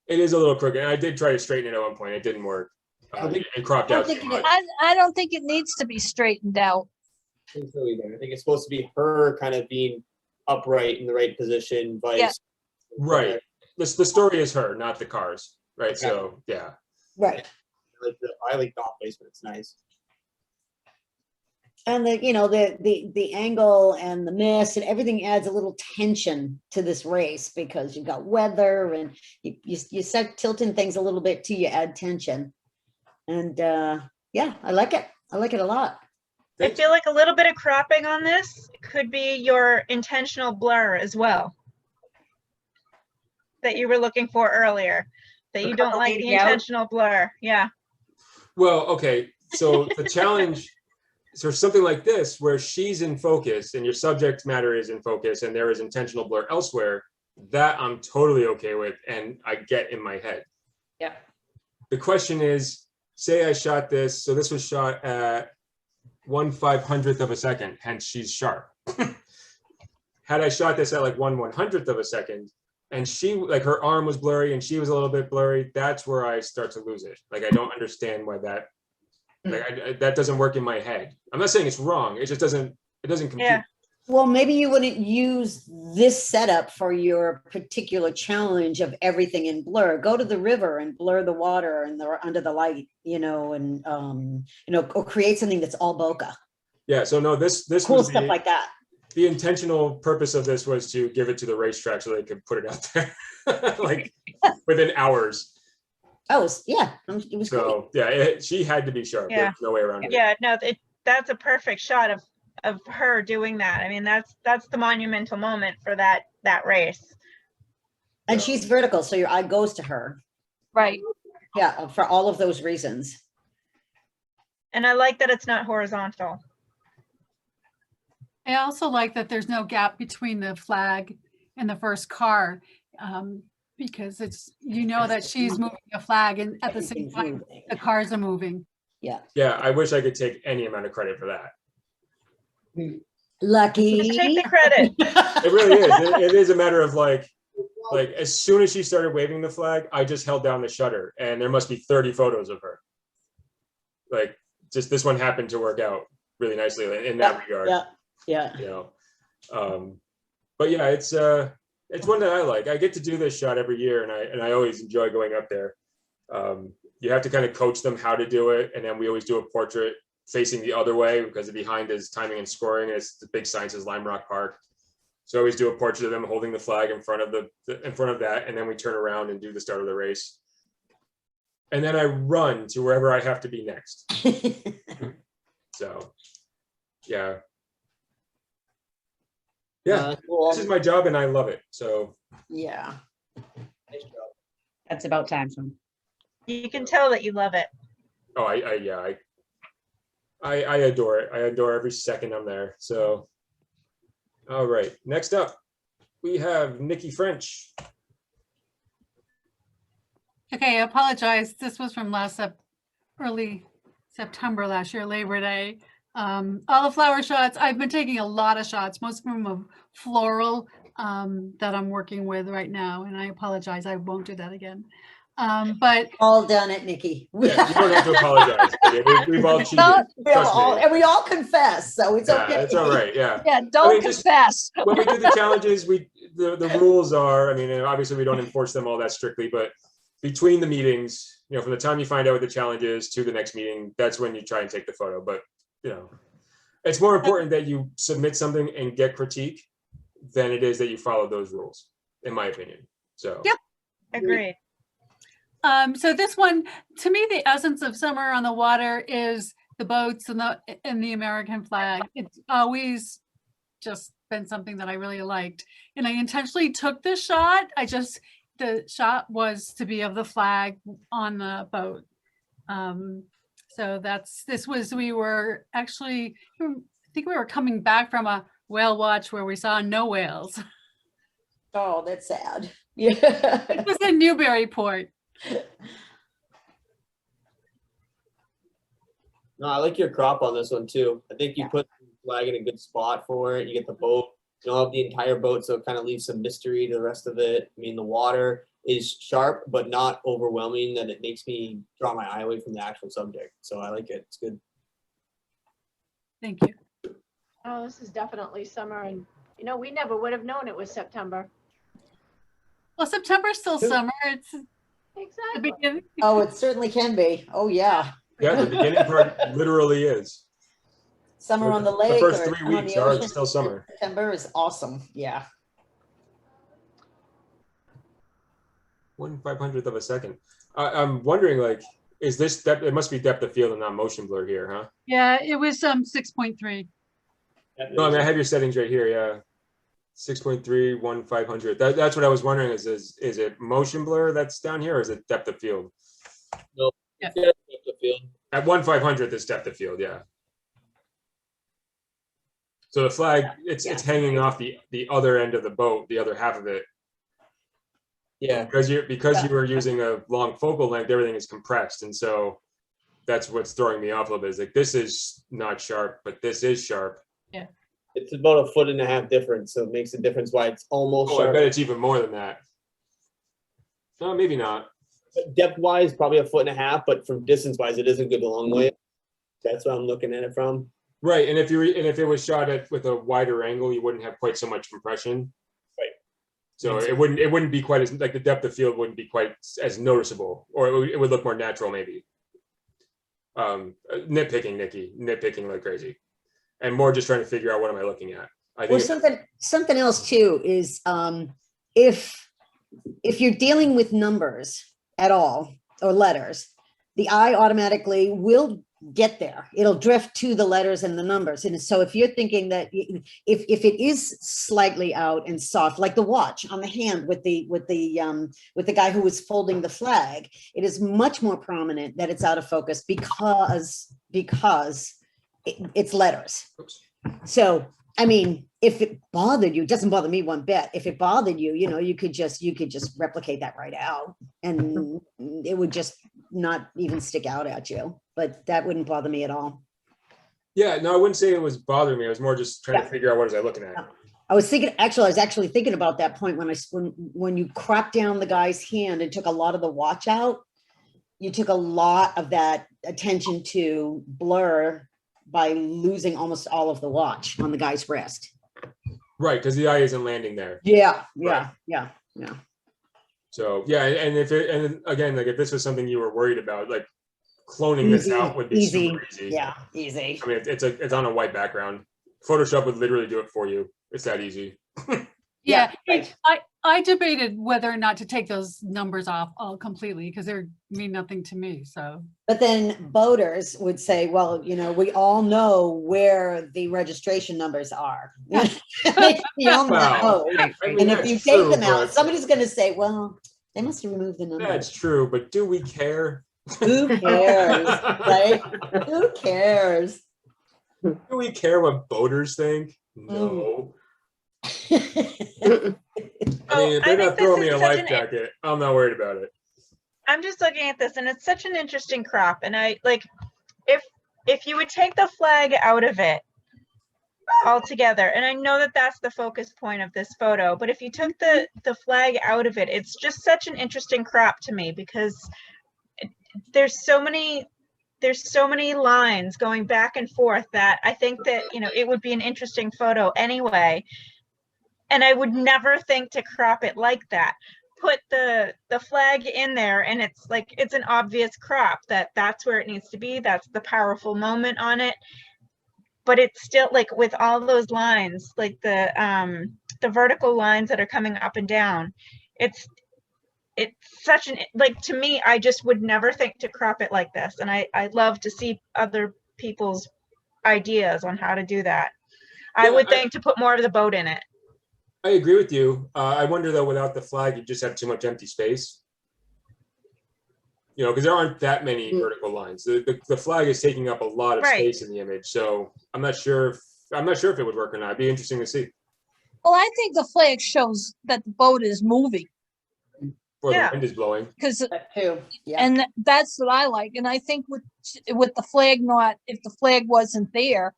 It is a little crooked. I did try to straighten it at one point. It didn't work. It cropped out too much. I don't think it needs to be straightened out. I think so either. I think it's supposed to be her kind of being upright in the right position. Yeah. Right. The story is her, not the cars. Right. So yeah. Right. I like the off placement. It's nice. And the angle and the mist and everything adds a little tension to this race because you've got weather and you start tilting things a little bit too. You add tension, and yeah, I like it. I like it a lot. I feel like a little bit of cropping on this could be your intentional blur as well, that you were looking for earlier, that you don't like the intentional blur. Yeah. Well, okay. So the challenge, so something like this, where she's in focus and your subject matter is in focus and there is intentional blur elsewhere, that I'm totally okay with and I get in my head. Yeah. The question is, say I shot this, so this was shot at 1/500th of a second, hence she's sharp. Had I shot this at like 1/100th of a second, and she, like her arm was blurry and she was a little bit blurry, that's where I start to lose it. Like I don't understand why that, like that doesn't work in my head. I'm not saying it's wrong. It just doesn't compute. Yeah. Well, maybe you wouldn't use this setup for your particular challenge of everything in blur. Go to the river and blur the water and under the light, and or create something that's all bokeh. Yeah. So no, this Cool was stuff like that. the intentional purpose of this was to give it to the racetrack so they could put it out there like within hours. Oh, yeah, it was cool. So yeah, she had to be sharp. Yeah. There's no way around it. Yeah, no, that's a perfect shot of her doing that. I mean, that's the monumental moment for that race. And she's vertical, so your eye goes to her. Right. Yeah, for all of those reasons. And I like that it's not horizontal. I also like that there's no gap between the flag and the first car, because it's, that she's moving the flag and at the same time, the cars are moving. Yeah. Yeah, I wish I could take any amount of credit for that. Lucky. Just take the credit. It really is. It is a matter of like as soon as she started waving the flag, I just held down the shutter and there must be 30 photos of her. Like just this one happened to work out. really nicely in that regard. Yeah. You know, but yeah, it's one that I like. I get to do this shot every year, and I always enjoy going up there. You have to kind of coach them how to do it, and then we always do a portrait facing the other way because behind is timing and scoring. It's the big sign says Lime Rock Park. So I always do a portrait of them holding the flag in front of that, and then we turn around and do the start of the race. And then I run to wherever I have to be next. So, yeah. Yeah, Cool. this is my job and I love it. So, Yeah. Nice job. That's about time, Sean. You can tell that you love it. oh, I adore it. I adore every second I'm there. So, all right. Next up, we have Nikki French. Okay, I apologize. This was from early September last year, Labor Day. All the flower shots, I've been taking a lot of shots, most of them of floral that I'm working with right now. And I apologize, I won't do that again. But All done it, Nikki. Yeah, you don't have to apologize. We've all cheated. Trust me. And we all confess, so it's Yeah, okay. it's all right. Yeah. Yeah, don't just- confess. When we do the challenges, the rules are, I mean, obviously we don't enforce them all that strictly, but between the meetings, you know, from the time you find out what the challenge is to the next meeting, that's when you try and take the photo. But, you know, it's more important that you submit something and get critique than it is that you follow those rules, in my opinion. So, Yep. Agreed. so this one, to me, the essence of summer on the water is the boats and the American flag. It's always just been something that I really liked. And I intentionally took this shot. The shot was to be of the flag on the boat. So we were actually, I think we were coming back from a whale watch where we saw no whales. Oh, that's sad. Yeah. It was in Newburyport. No, I like your crop on this one too. I think you Yeah. put the flag in a good spot for it. You get the boat. You don't have the entire boat, so it kind of leaves some mystery to the rest of it. I mean, the water is sharp, but not overwhelming that it makes me draw my eye away from the actual subject. So I like it. It's good. Thank you. Oh, this is definitely summer, and you know, we never would have known it was September. Well, September's still summer. It's the Exactly. beginning. Oh, it certainly can be. Oh, yeah. yeah, the beginning part literally is. Summer on the The lake first or 3 on weeks the are ocean. still summer. September is awesome. Yeah. 1/500th of a second. I'm wondering, like, is this depth? It must be depth of field and not motion blur here, huh? Yeah, it was 6.3. No, I mean I have your settings right here. Yeah, 6.3 1/500. That's what I was wondering. Is it motion blur that's down here, or is it depth of field? No, Yeah. yeah, depth of field. At 1/500th is depth of field. Yeah. So the flag, it's hanging off the other end of the boat, the other half of it. Yeah. Because you were using a long focal length, everything is compressed, and so that's what's throwing me off a little bit. Is like this is not sharp, but this is sharp. It's about 1.5 foot difference, so it makes a difference why it's almost Oh, I sharp. bet it's even more than that. No, maybe not. Depth wise, probably 1.5 foot, but from distance wise, it is a good long way. That's what I'm looking at it from. Right, and if it was shot at with a wider angle, you wouldn't have quite so much compression. Right. So it wouldn't be quite as like the depth of field wouldn't be quite as noticeable, or it would look more natural maybe. Nitpicking, Nikki, nitpicking like crazy, and more just trying to figure out what am I looking at. I Well, think something else too is if you're dealing with numbers at all or letters, the eye automatically will get there. It'll drift to the letters and the numbers. And so if you're thinking that if it is slightly out and soft, like the watch on the hand with the guy who was folding the flag, it is much more prominent that it's out of focus because it's letters. Oops. So, I mean, if it bothered you, it doesn't bother me one bit. If it bothered you, you could just replicate that right out and it would just not even stick out at you, but that wouldn't bother me at all. Yeah, no, I wouldn't say it was bothering me. I was more just trying to figure out what was I looking at. I was actually thinking about that point when you cropped down the guy's hand and took a lot of the watch out, you took a lot of that attention to blur by losing almost all of the watch on the guy's wrist. Right, because the eye isn't landing there. Yeah, Right. yeah. So yeah, and and again, like if this was something you were worried about, like cloning this out would be super easy. Yeah, easy. I mean, it's on a white background. Photoshop would literally do it for you. It's that easy. Yeah, right. I debated whether or not to take those numbers off all completely because they mean nothing to me. So, But then boaters would say, well, you know, we all know where the registration numbers are. You all Wow. know. I mean, And if that's you true, take them out, but somebody's going to say, well, they must have removed the that's numbers. true, but do we care? Who cares, right? Who cares? Do we care what boaters think? No. I mean, if I they're think not throwing me this a is such life an- jacket, I'm not worried about it. I'm just looking at this and it's such an interesting crop. And I like, if you would take the flag out of it altogether, and I know that that's the focus point of this photo, but if you took the flag out of it, it's just such an interesting crop to me because there's so many lines going back and forth that I think that, you know, it would be an interesting photo anyway. And I would never think to crop it like that. Put the flag in there and it's like, it's an obvious crop that's where it needs to be. That's the powerful moment on it. But it's still like with all those lines, like the vertical lines that are coming up and down, it's such an, like, to me, I just would never think to crop it like this. And I love to see other people's ideas on how to do that. I Yeah, would think to put more of the boat in it. I agree with you. I wonder though, without the flag, you just have too much empty space. You know, because there aren't that many vertical lines. The flag is taking up a lot of Right. space in the image. So I'm not sure if it would work or not. It'd be interesting to see. Well, I think the flag shows that the boat is moving Or Yeah. the wind is blowing. because, That too. Yeah. and that's what I like. And I think with the flag if the flag wasn't there,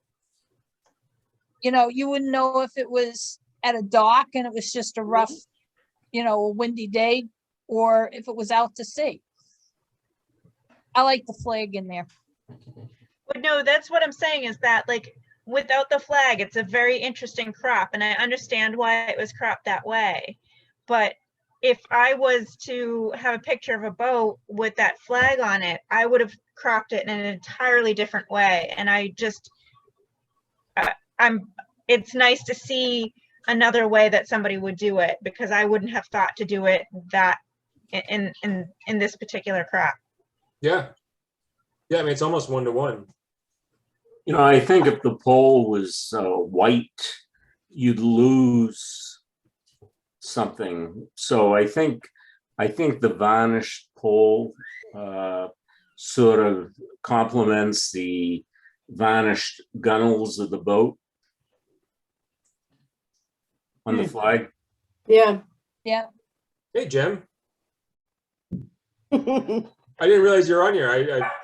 you know, you wouldn't know if it was at a dock and it was just a rough, you know, a windy day, or if it was out to sea. I like the flag in there. But no, that's what I'm saying is that, like, without the flag, it's a very interesting crop. And I understand why it was cropped that way. But if I was to have a picture of a boat with that flag on it, I would have cropped it in an entirely different way. And I just, it's nice to see another way that somebody would do it, because I wouldn't have thought to do it that in this particular crop. Yeah. Yeah, I mean, it's almost 1-to-1. You know, I think if the pole was white, you'd lose something. So I think the varnished pole sort of complements the varnished gunnels of the boat on the flag. Yeah. Yeah. Hey, Jim. I didn't realize you're on here.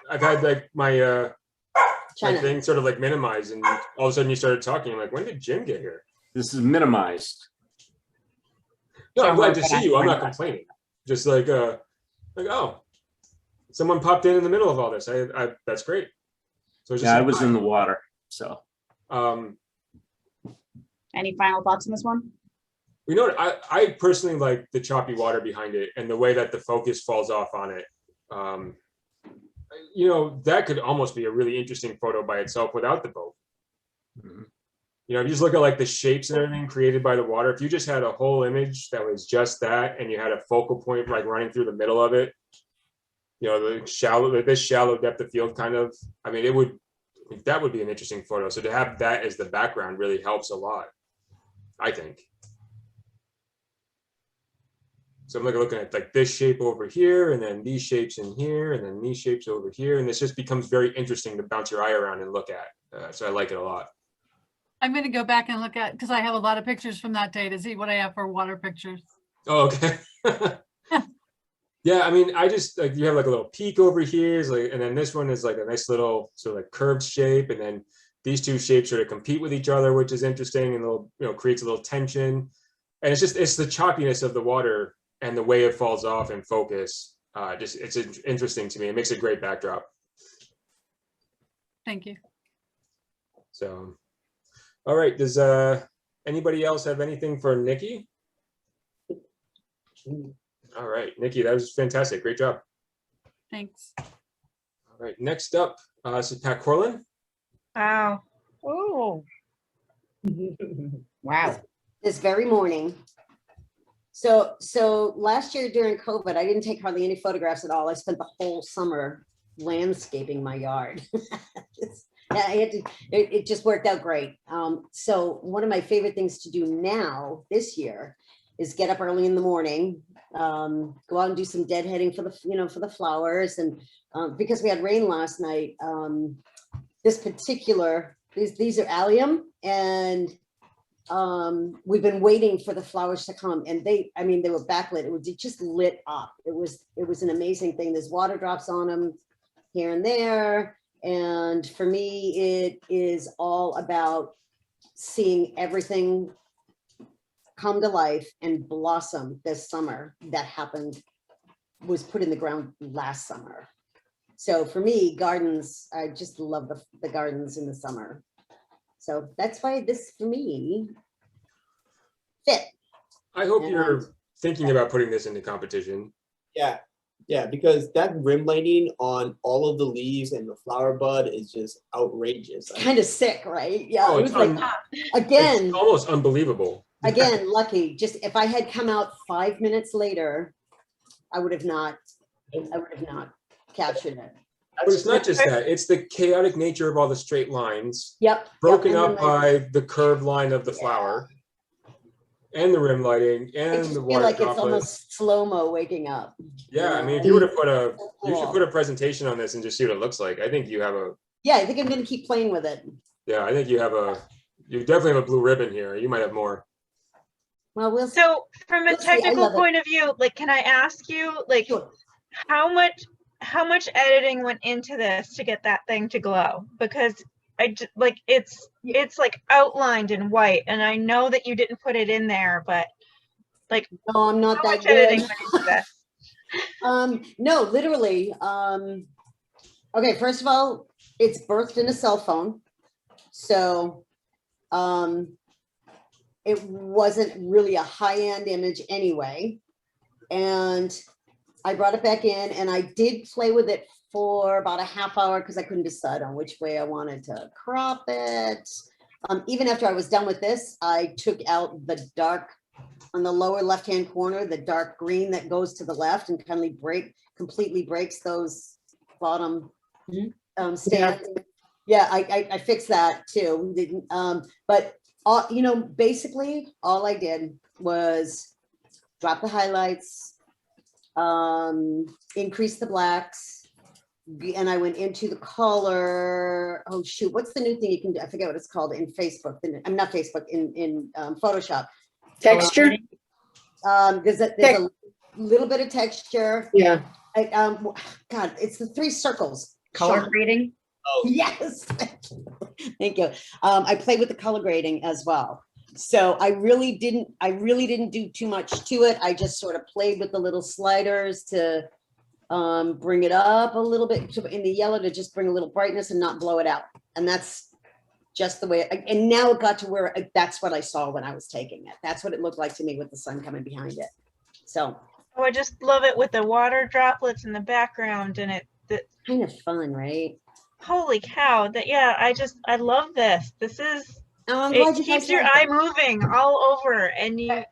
I've had like my China. thing sort of like minimized, and all of a sudden you started talking. I'm like, when did Jim get here? This is minimized. No, I'm So glad we're to gonna see you. I'm not find out. complaining. Just like oh, someone popped in the middle of all this. I that's great. So it's just Yeah, I like, was in the water, so. Any final thoughts on this one? You know what? I personally like the choppy water behind it and the way that the focus falls off on it. You know, that could almost be a really interesting photo by itself without the boat. Mhm. You know, if you just look at like the shapes and everything created by the water, if you just had a whole image that was just that, and you had a focal point like running through the middle of it, you know, this shallow depth of field kind of, I mean, that would be an interesting photo. So to have that as the background really helps a lot, I think. So I'm looking at like this shape over here, and then these shapes in here, and then these shapes over here. And this just becomes very interesting to bounce your eye around and look at. So I like it a lot. I'm going to go back and look at, because I have a lot of pictures from that day to see what I have for water pictures. Oh, okay. Yeah, I mean, I just like, you have like a little peak over here, like, and then this one is like a nice little sort of like curved shape, and then these two shapes sort of compete with each other, which is interesting, and little, you know, creates a little tension. And it's the choppiness of the water and the way it falls off in focus. It's interesting to me. It makes a great backdrop. Thank you. So, all right. Does anybody else have anything for Nikki? All right, Nikki, that was fantastic. Great job. Thanks. All right, next up, this is Pat Corlin. Wow. Oh, Wow. This very morning. So last year during COVID, I didn't take hardly any photographs at all. I spent the whole summer landscaping my yard. It just worked out great. So one of my favorite things to do now this year is get up early in the morning, go out and do some deadheading for the flowers. And because we had rain last night, these are allium, and we've been waiting for the flowers to come, and they were backlit. It just lit up. It was an amazing thing. There's water drops on them here and there. And for me, it is all about seeing everything come to life and blossom this summer that was put in the ground last summer. So for me, gardens, I just love the gardens in the summer. So that's why this for me fit. I hope you're thinking about putting this into competition. Yeah, because that rim lighting on all of the leaves and the flower bud is just outrageous. Kind of sick, right? Yeah, Oh, it was like, again, it's almost unbelievable. Again, lucky. Just if I had come out 5 minutes later, I would have not captured it. But it's not just that, it's the chaotic nature of all the straight lines. Yep. Broken and up then by the curved line of the flower and the rim lighting I and just the feel water like it's droplets. almost slow-mo waking up. Yeah, I mean, if you were to put you should put a presentation on this and just see what it looks like. I think you have Yeah, I think I'm gonna keep playing with it. yeah, I think you definitely have a blue ribbon here. You might have more. Well, we'll So from a Let's see, I technical love it. point of view, like, can I ask you, like, Sure. how much editing went into this to get that thing to glow? Because it's like outlined in white, and I know that you didn't put it in there, but like, No, I'm not how that much good. editing went into this? No, literally. Okay, first of all, it's birthed in a cell phone. So it wasn't really a high-end image anyway. And I brought it back in and I did play with it for about a half hour because I couldn't decide on which way I wanted to crop it. Even after I was done with this, I took out the dark on the lower left-hand corner, the dark green that goes to the left and completely breaks those bottom stands. Yeah, I fixed that too. But basically all I did was drop the highlights, increase the blacks, and I went into the color. Oh shoot, what's the new thing you can do? I forget what it's called in Facebook. I'm not Facebook, in Photoshop. Texture? There's a little bit of texture. Yeah. God, it's the 3 circles. Color Sean. grading. Yes. Thank you. I played with the color grading as well. So I really didn't do too much to it. I just sort of played with the little sliders to bring it up a little bit in the yellow to just bring a little brightness and not blow it out. And that's just the way, and now it got to where that's what I saw when I was taking it. That's what it looked like to me with the sun coming behind it. So. Oh, I just love it with the water droplets in the background, and Kind of fun, right? holy cow, I love this. This is, Oh, I'm glad it you guys keeps your like eye it. moving all over, and you,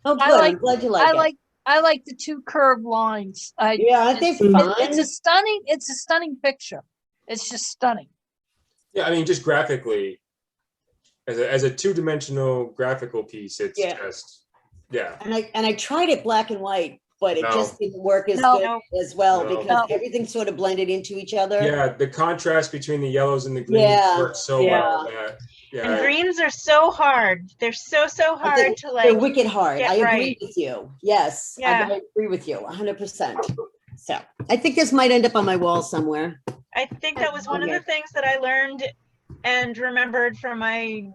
Oh, good. I I'm glad you like it. I like the 2 curved lines. Yeah, aren't they fun? It's a stunning picture. It's just stunning. Yeah, I mean, just graphically, as a 2-dimensional graphical piece, it's just And I tried it black and white, but it just didn't work as No. good as well No. because everything sort of blended into each other. Yeah, the contrast between the yellows and the greens works so well. That, and greens are so hard. They're so hard to, like, they're wicked hard. get I agree right. with you. Yes, Yeah. I agree with you 100%. So I think this might end up on my wall somewhere. I think that was one of the things that I learned and remembered from my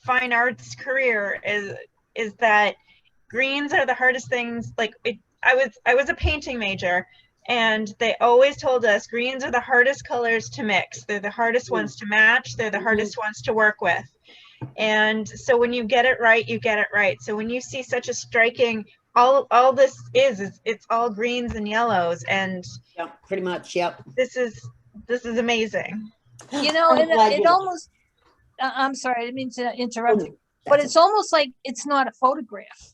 fine arts career is that greens are the hardest things. Like, I was a painting major, And they always told us greens are the hardest colors to mix. They're the hardest ones to match. They're the hardest ones to work with. And so when you get it right, you get it right. So when you see such a striking, all this is it's all greens and yellows, and Yeah, pretty much. Yep. this is amazing. You know, I'm glad it you- almost, I'm sorry, I didn't mean to interrupt Oh, you, but that's it's almost like it's not a photograph.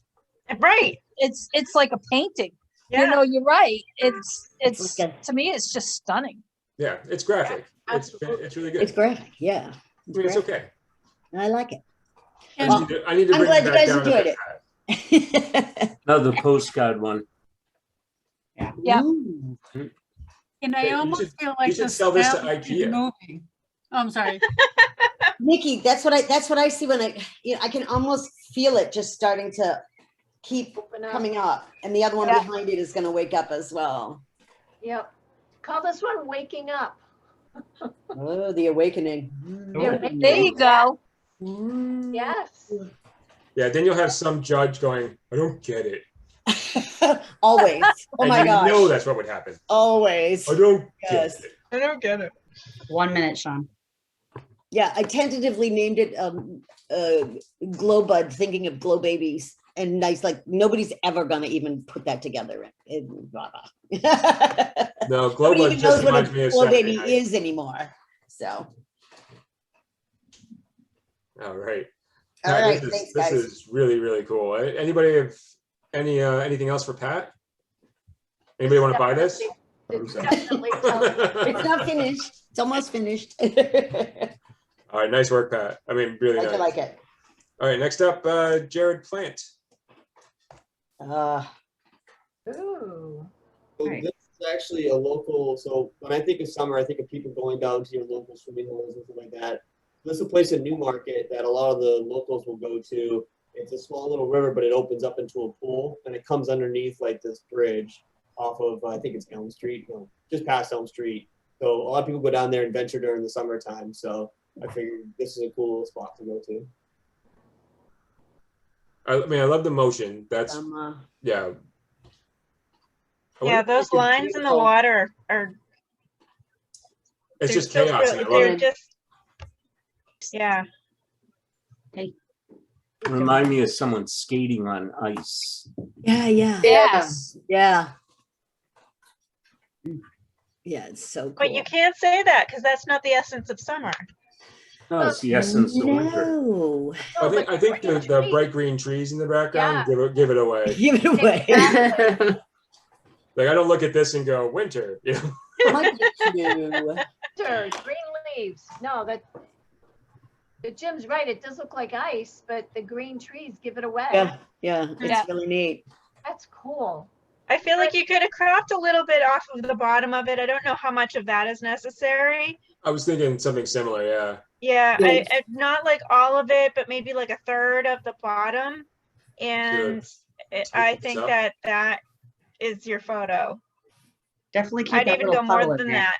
Right. It's like a painting. You Yeah. know, you're right. It's like a- to me, it's just stunning. Yeah, it's graphic. It's really good. It's graphic. Yeah. I mean, it's graphic. okay. I like it. I Well, need to, I need to I'm bring glad it you back guys down. enjoyed it. Another postcard one. Yeah. Ooh. And Hey, I you almost should- feel like you should the sell this to smell is IKEA. moving. Oh, I'm sorry. Nikki, that's what I see when I can almost feel it just starting to keep Open up. coming up, and the other one Yeah. behind it is going to wake up as well. Yep. Call this one waking up. Oh, the awakening. Yeah, There you go. Mm. Yes. Yeah, then you'll have some judge going, I don't get it. Always. Oh And my you gosh. know that's what would happen. Always. I don't Yes. get it. I don't get it. 1 minute, Sean. Yeah, I tentatively named it Glow Bud, thinking of glow babies. And nice, like nobody's ever gonna even put that together. No, Glow Nobody Bud even just knows what reminds a me of glow Saturday baby night. is anymore. So, All right. all Pat, right, this thanks, is, this guys. is really, really cool. Anybody have anything else for Pat? Anybody want to buy this? It's definitely telling. It's not finished. It's almost finished. All right, nice work, Pat. I mean, really I nice. like it. All right, next up, Jared Plant. Ooh. So Right. this is actually a local, so when I think of summer, I think of people going down to your local swimming holes and stuff like that. This is a place in Newmarket that a lot of the locals will go to. It's a small little river, but it opens up into a pool, and it comes underneath like this bridge off of, I think it's Elm Street, no, just past Elm Street. So a lot of people go down there and venture during the summertime. So I figured this is a cool little spot to go to. I mean, I love the motion. That's, yeah. I wonder Yeah, if they those could lines in the do- water are It's they're just so chaos. good. And I love They're it. just yeah. Remind me of someone skating on ice. Yeah, yeah, Yes. yeah. Yeah, it's so cool. But you can't say that because that's not the essence of summer. No, it's the essence of winter. No. I think the bright green trees in the background give it away. Give it away. Exactly. Like I don't look at this and go winter. You know? Look at you. Winter, green leaves. No, Jim's right. It does look like ice, but the green trees give it away. Yeah, yeah, it's Yeah. really neat. That's cool. I feel like you could have cropped a little bit off of the bottom of it. I don't know how much of that is necessary. I was thinking something similar. Yeah. Yeah, Yes. not like all of it, but maybe like a third of the bottom. And I think up. that is your photo. Definitely keep I'd that even little go more puddle in than there. that.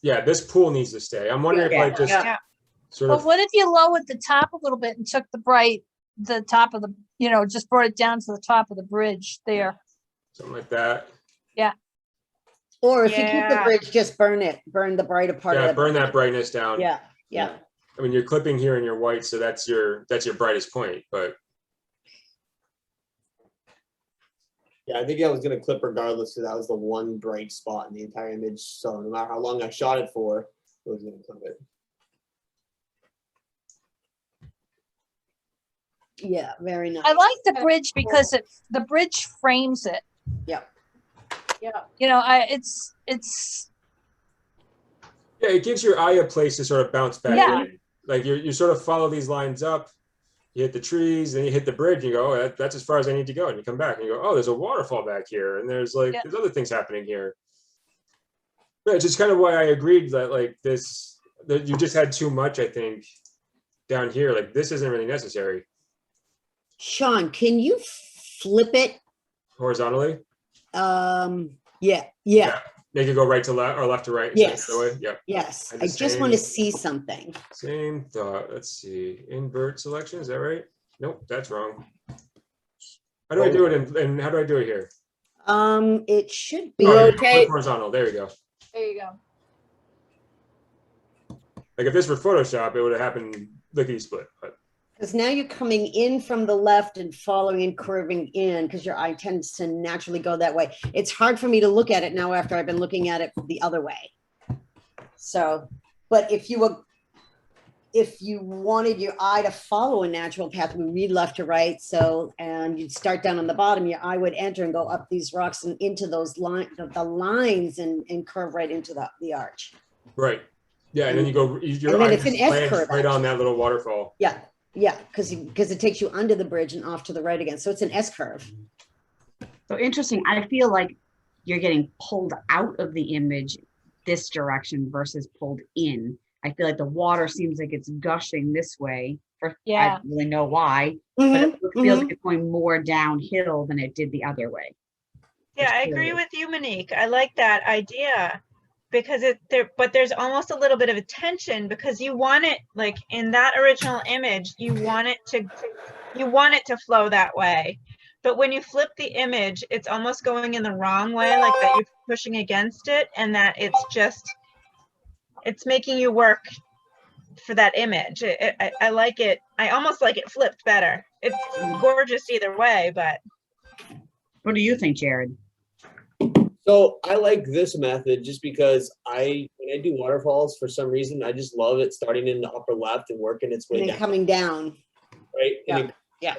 Yeah, this pool needs to stay. I'm wondering if I just Yeah. Yeah. sort But of what if you lowered the top a little bit and took the top of the, just brought it down to the top of the bridge there? something like that. Or if you keep the Yeah. bridge, just burn the brighter part of Yeah, it. burn that brightness down. Yeah, yeah. I mean, you're clipping here in your white, so that's your brightest point. But Yeah, I think I was gonna clip regardless, because that was the one bright spot in the entire image. So no matter how long I shot it for, I was gonna clip it. Yeah, very nice. I like the bridge because the bridge frames it. Yeah. Yeah. It's yeah, it gives your eye a place to sort of bounce back Yeah. in. Like you sort of follow these lines up. You hit the trees, then you hit the bridge. And you go, oh, that's as far as I need to go. And you come back and you go, oh, there's a waterfall back here, and there's there's other things happening here. But it's just kind of why I agreed that that you just had too much. I think down here, like this isn't really necessary Sean, can you flip it? horizontally. Yeah. Make it go right to left or left to right. instead of Yes. the other way. Yep. Yes. And I the just want to same- see something. Same thought. Let's see. Invert selection. Is that right? Nope, that's wrong. How do I do it? And how do I do it here? It should be. Oh, yeah, Rotate. horizontal. There you go. There you go. Like if this were Photoshop, it would have happened lickety split. But Because now you're coming in from the left and following and curving in because your eye tends to naturally go that way. It's hard for me to look at it now after I've been looking at it the other way. So, but if you wanted your eye to follow a natural path, we read left to right. So, and you'd start down on the bottom, your eye would enter and go up these rocks and into those the lines and curve right into the arch. right. Yeah, and then you go. Your And then eye it's an just S lands curve, right on actually. that little waterfall. Yeah. Yeah, because it takes you under the bridge and off to the right again. So it's an S curve. So interesting. I feel like you're getting pulled out of the image this direction versus pulled in. I feel like the water seems like it's gushing this way. I Yeah. don't really know why, but it feels like it's going more downhill than it did the other way. Yeah, I agree with you, Monique. I like that idea because but there's almost a little bit of a tension because you want it, like in that original image, you want it to flow that way. But when you flip the image, it's almost going in the wrong way, like that you're pushing against it and that it's making you work for that image. I like it. I almost like it flipped better. It's gorgeous either way, but. What do you think, Jared? So I like this method just because when I do waterfalls, for some reason, I just love it starting in the upper left and working its way And then down. coming down. Right? Yeah, And yeah.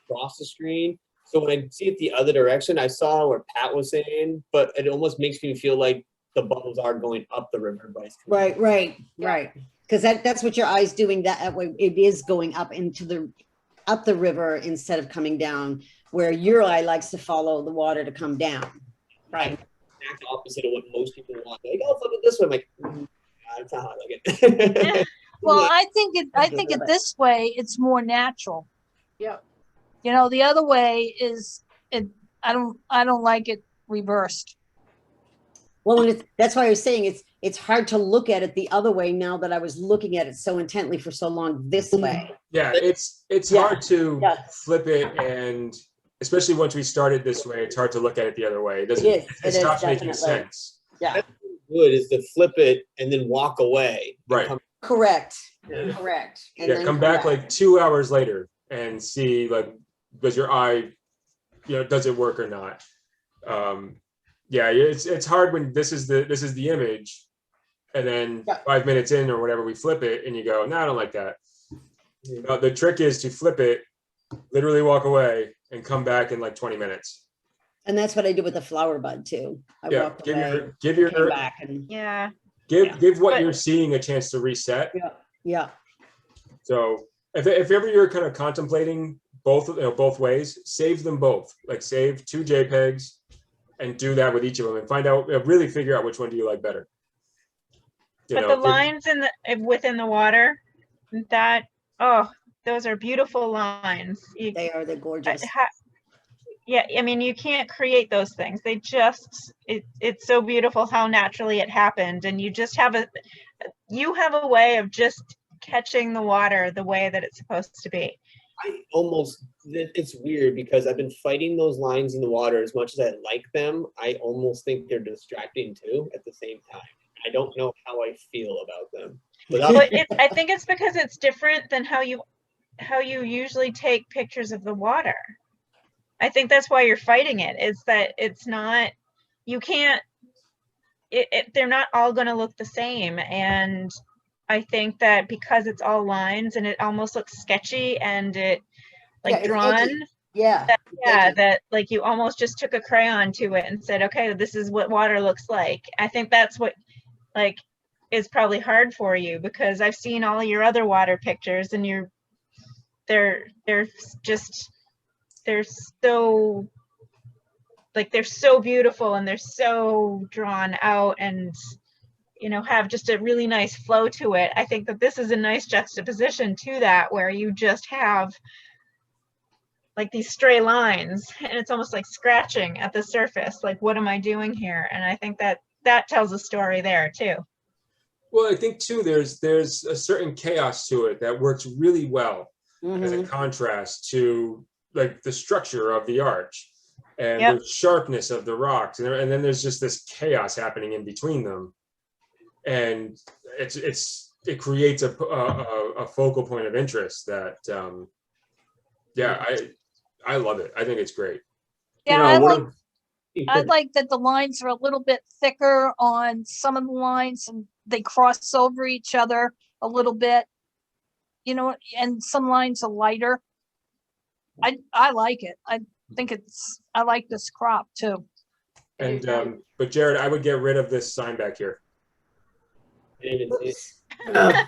across the screen. So when I see it the other direction, I saw where Pat was saying, but it almost makes me feel like the bubbles are going up the river. Right. Because that's what your eye's doing that way. It is going up up the river instead of coming down, where your eye likes to follow the water to come down. Right. Exact opposite of what most people want. Like, oh, flip it this way. I'm like, that's not how I like it. Well, I think it this way, it's more natural. Yep. You know, the other way is I don't like it reversed. Well, and that's why I was saying it's hard to look at it the other way now that I was looking at it so intently for so long this way. Yeah, it's hard to flip it, and especially once we started this way, it's hard to look at it the other way. It stops making sense. Yeah. That's good is to flip it and then walk away. Right. Correct. And yeah, come back like 2 hours later and see, like, does your eye, does it work or not? Yeah, it's hard when this is the image, and then 5 minutes in or whatever, we flip it and you go, no, I don't like that. The trick is to flip it, literally walk away, and come back in like 20 minutes. And that's what I did with the flower bud too. I walked away, came back and give what you're seeing a chance to reset. Yeah. So if ever you're kind of contemplating both ways, save them both. Like save 2 JPEGs and do that with each of them and find out, really figure out which one do you like better. But the lines within the water, those are beautiful lines. They're gorgeous. Yeah, I mean, you can't create those things. It's so beautiful how naturally it happened. And you just have a way of just catching the water the way that it's supposed to be. It's weird because I've been fighting those lines in the water as much as I like them. I almost think they're distracting too at the same time. I don't know how I feel about them. I think it's because it's different than how you usually take pictures of the water. I think that's why you're fighting it, is that it's not, you can't, they're not all going to look the same. And I think that because it's all lines and it almost looks sketchy and drawn. That like you almost just took a crayon to it and said, okay, this is what water looks like. I think that's what is probably hard for you, because I've seen all your other water pictures and they're so beautiful and they're so drawn out and have just a really nice flow to it. I think that this is a nice juxtaposition to that, where you just have like these stray lines and it's almost like scratching at the surface, like, what am I doing here? And I think that tells a story there too. Well, I think too, there's a certain chaos to it that works really well as a contrast to like the structure of the arch. and Yep. the sharpness of the rocks, and then there's just this chaos happening in between them, and it creates a focal point of interest that yeah, I love it. I think it's great. You Yeah, know, I one like, of- I like that the lines are a little bit thicker on some of the lines and they cross over each other a little bit. You know, and some lines are lighter. I like it. I like this crop too. And but Jared, I would get rid of this sign back here. I didn't even see it.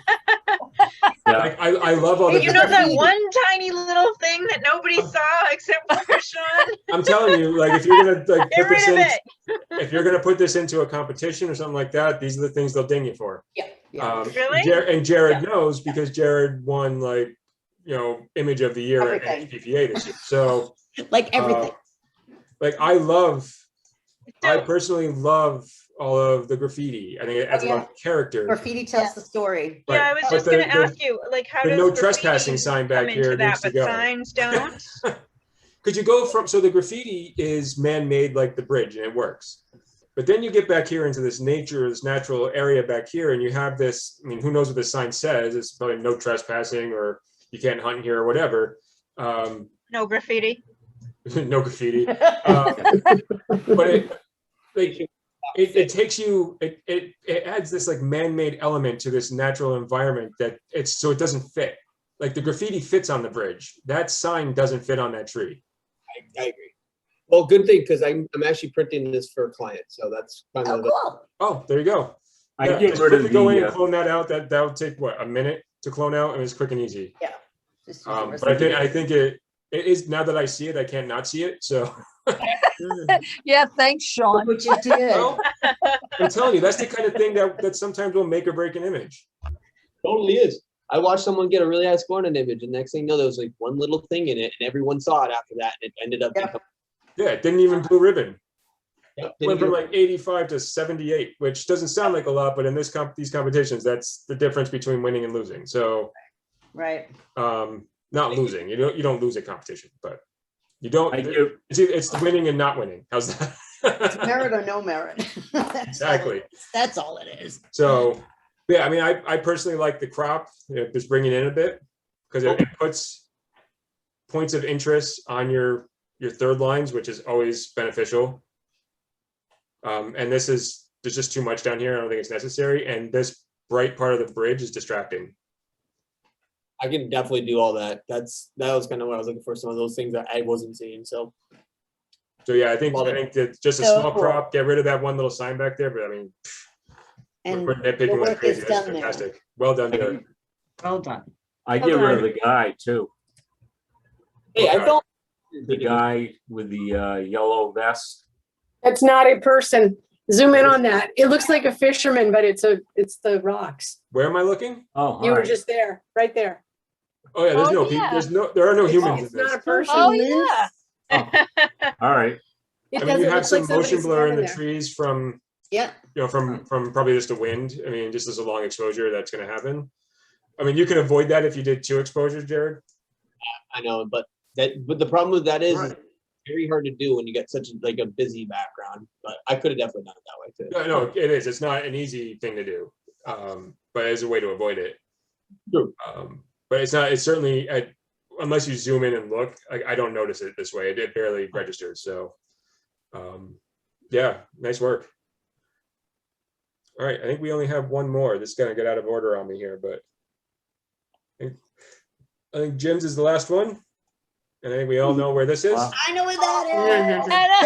Yeah. Like, I love all the You know that graffiti. one tiny little thing that nobody saw except for Sean? I'm telling you, like, if you're gonna like Get put this rid of in, it. if you're gonna put this into a competition or something like that, these are the things they'll ding you for. Yeah. Yeah. Really? Jared Yeah. knows because Jared won, like, you know, image of the year at Everything. HPPA this year. So Like everything. like I personally love all of the graffiti. I think it adds a lot of character. Graffiti tells the story. Yeah, I Right. was But just the- gonna the- ask you, like, how the does no graffiti trespassing sign back come here into that, needs to but go. signs don't? Because you go from, so the graffiti is man-made like the bridge and it works. But then you get back here into this nature, this natural area back here, and you have this, I mean, who knows what this sign says? It's probably no trespassing or you can't hunt here or whatever. No graffiti. No graffiti. But it takes you, it adds this like man-made element to this natural environment that so it doesn't fit. Like the graffiti fits on the bridge. That sign doesn't fit on that tree. I agree. Well, good thing, because I'm actually printing this for a client, so that's kind Oh, of cool. Oh, there you go. I Yeah, get just rid quickly of go in the, and clone that out. That'll take what, a minute to clone out, and it's quick and easy. Just But I think it is, now that I see it, I can't not see it. So Yeah, thanks, Sean. Which you did. well, I'm telling you, that's the kind of thing that sometimes will make or break an image. totally is. I watched someone get a really high score on an image, and next thing you know, there was like one little thing in it, and everyone saw it after that, and it ended up Yeah. becoming. Yeah, it didn't even blue ribbon. Yep, Went from didn't like 85 to 78, which doesn't sound like a lot, but in these competitions, that's the difference between winning and losing. So Right. not losing. You don't lose a competition, but you don't. I get, It's winning and not winning. How's It's that? merit or no merit. Exactly. That's all it is. So yeah, I mean, I personally like the crop, just bringing in a bit, because it puts points of interest on your third lines, which is always beneficial. And there's just too much down here. I don't think it's necessary. And this bright part of the bridge is distracting. I can definitely do all that. That was kind of what I was looking for. Some of those things that I wasn't seeing. So Yeah, I think that just a So small cool. crop, get rid of that one little sign back there. But I mean, And we're nitpicking the like work crazy. is That's done there. fantastic. Well done, Jared. Well done. I get rid of the guy too. hey, I Okay. felt The guy with the yellow vest. That's not a person. Zoom in on that. It looks like a fisherman, but it's the rocks. Where am I looking? Oh, all You were right. just there, right there. Oh yeah, there's Oh, no yeah. there are no humans It's in this. not a person. Oh, yeah. All right. It I mean, you doesn't have look some like motion somebody's blur in the standing there. trees from, Yeah. from probably just the wind. I mean, just as a long exposure, that's going to happen. I mean, you can avoid that if you did 2 exposures, Jared. I know, but the problem with that is Right. it's very hard to do when you get such like a busy background. But I could have definitely done it that way too. No, it is. It's not an easy thing to do, but it's a way to avoid it. True. But it's not. It's certainly unless you zoom in and look. I don't notice it this way. It barely registers. So, yeah, nice work. All right, I think we only have one more. This is gonna get out of order on me here, but I think Jim's is the last one, and I think we all know where this is. Wow. I know where that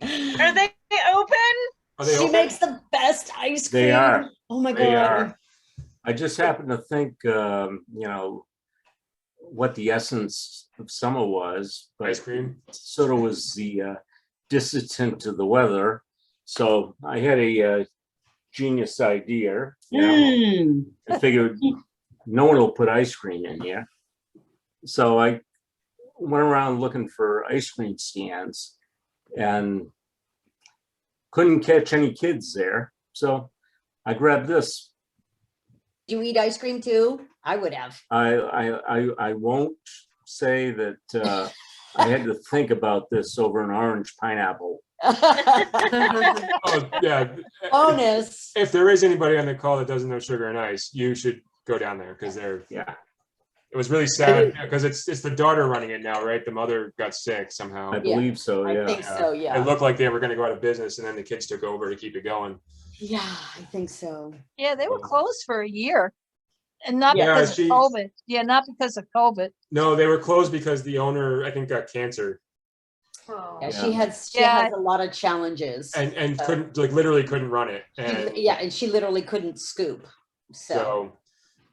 is. Are they open? Are they She open? makes the best ice cream. They are. Oh my They God. are. I just happen to think, what the essence of summer was, Ice but cream. sort of was the dissonant to the weather. So I had a genius idea. Mm. I figured no one will put ice cream in here. So I went around looking for ice cream stands and couldn't catch any kids there. So I grabbed this. Do you eat ice cream too? I would have. I won't say that I had to think about this over an orange pineapple. Oh, yeah. Bonus. If there is anybody on the call that doesn't know Sugar and Ice, you should go down there because Yeah. it was really sad because it's the daughter running it now, right? The mother got sick somehow. I believe so, I yeah. think so, It yeah. looked like they were going to go out of business, and then the kids took over to keep it going. Yeah, I think so. Yeah, they were closed for a year. And not Yeah, because of COVID. Yeah, not because of COVID. No, they were closed because the owner, I think, got cancer Oh. Yeah, Yeah. she has a lot of challenges. and So- couldn't, like, literally couldn't run it. And Yeah, and she literally couldn't scoop. So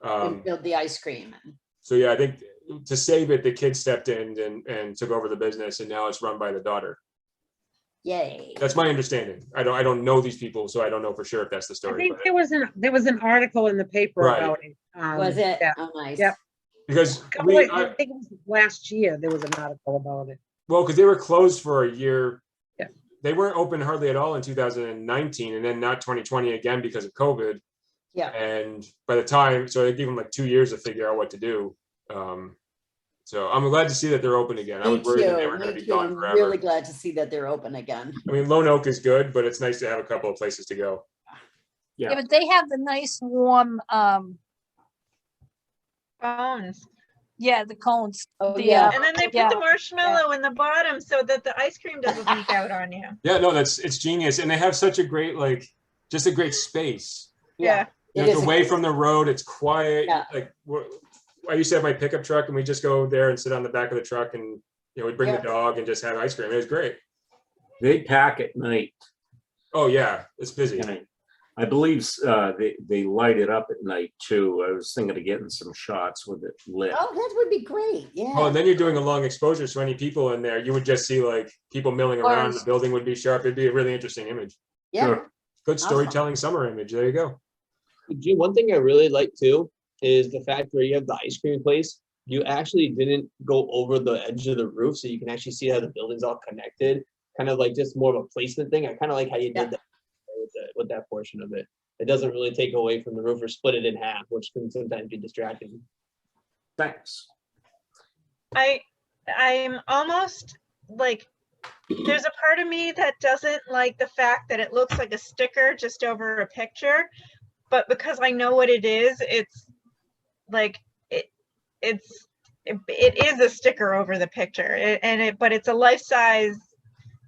so, couldn't build the ice cream. so yeah, I think to save it, the kids stepped in and took over the business, and now it's run by the daughter. Yay. That's my understanding. I don't know these people, so I don't know for sure if that's the I story. think but- there was an article in the paper Right. about it. Was it? Yeah. Oh, nice. Yep. Because I think it was last year, there was an article about it. well, because they were closed for a year. Yeah. They weren't open hardly at all in 2019, and then not 2020 again because of COVID. Yeah. And by the time, so they gave them like 2 years to figure out what to do. So I'm glad to see that they're open again. I Me was worried that they too. were going to Me be too. gone I'm forever. really glad to see that they're open again. I mean, Lone Oak is good, but it's nice to have a couple of places to go. Yeah. Yeah, but they have the nice warm, Bones. yeah, the cones. Oh, The, yeah. And then they put Yeah. the marshmallow in the bottom so that the ice cream doesn't leak out on you. Yeah, no, it's genius, and they have such a great just a great space. Yeah. It It's is a away great- from the road. It's quiet. Yeah. Like I used to have my pickup truck, and we just go there and sit on the back of the truck, and we bring Yeah. the dog and just have ice cream. It was great. They pack at night. Oh yeah, it's busy. And I believe they light it up at night too. I was thinking of getting some shots with it lit. Oh, that would be great. Yeah. Oh, and then you're doing a long exposure, so any people in there, you would just see like people milling around. Cars. The building would be sharp. It'd be a really interesting image. Yeah. Sure. Good Awesome. storytelling summer image. There you go. Jim, one thing I really like too is the fact where you have the ice cream place. You actually didn't go over the edge of the roof, so you can actually see how the building's all connected. Kind of like just more of a placement thing. I kind of like how you Yeah. did that with that portion of it. It doesn't really take away from the roof or split it in half, which can sometimes be distracting. Thanks. I'm almost like, there's a part of me that doesn't like the fact that it looks like a sticker just over a picture, but because I know what it is, it's like it is a sticker over the picture, but it's a life-size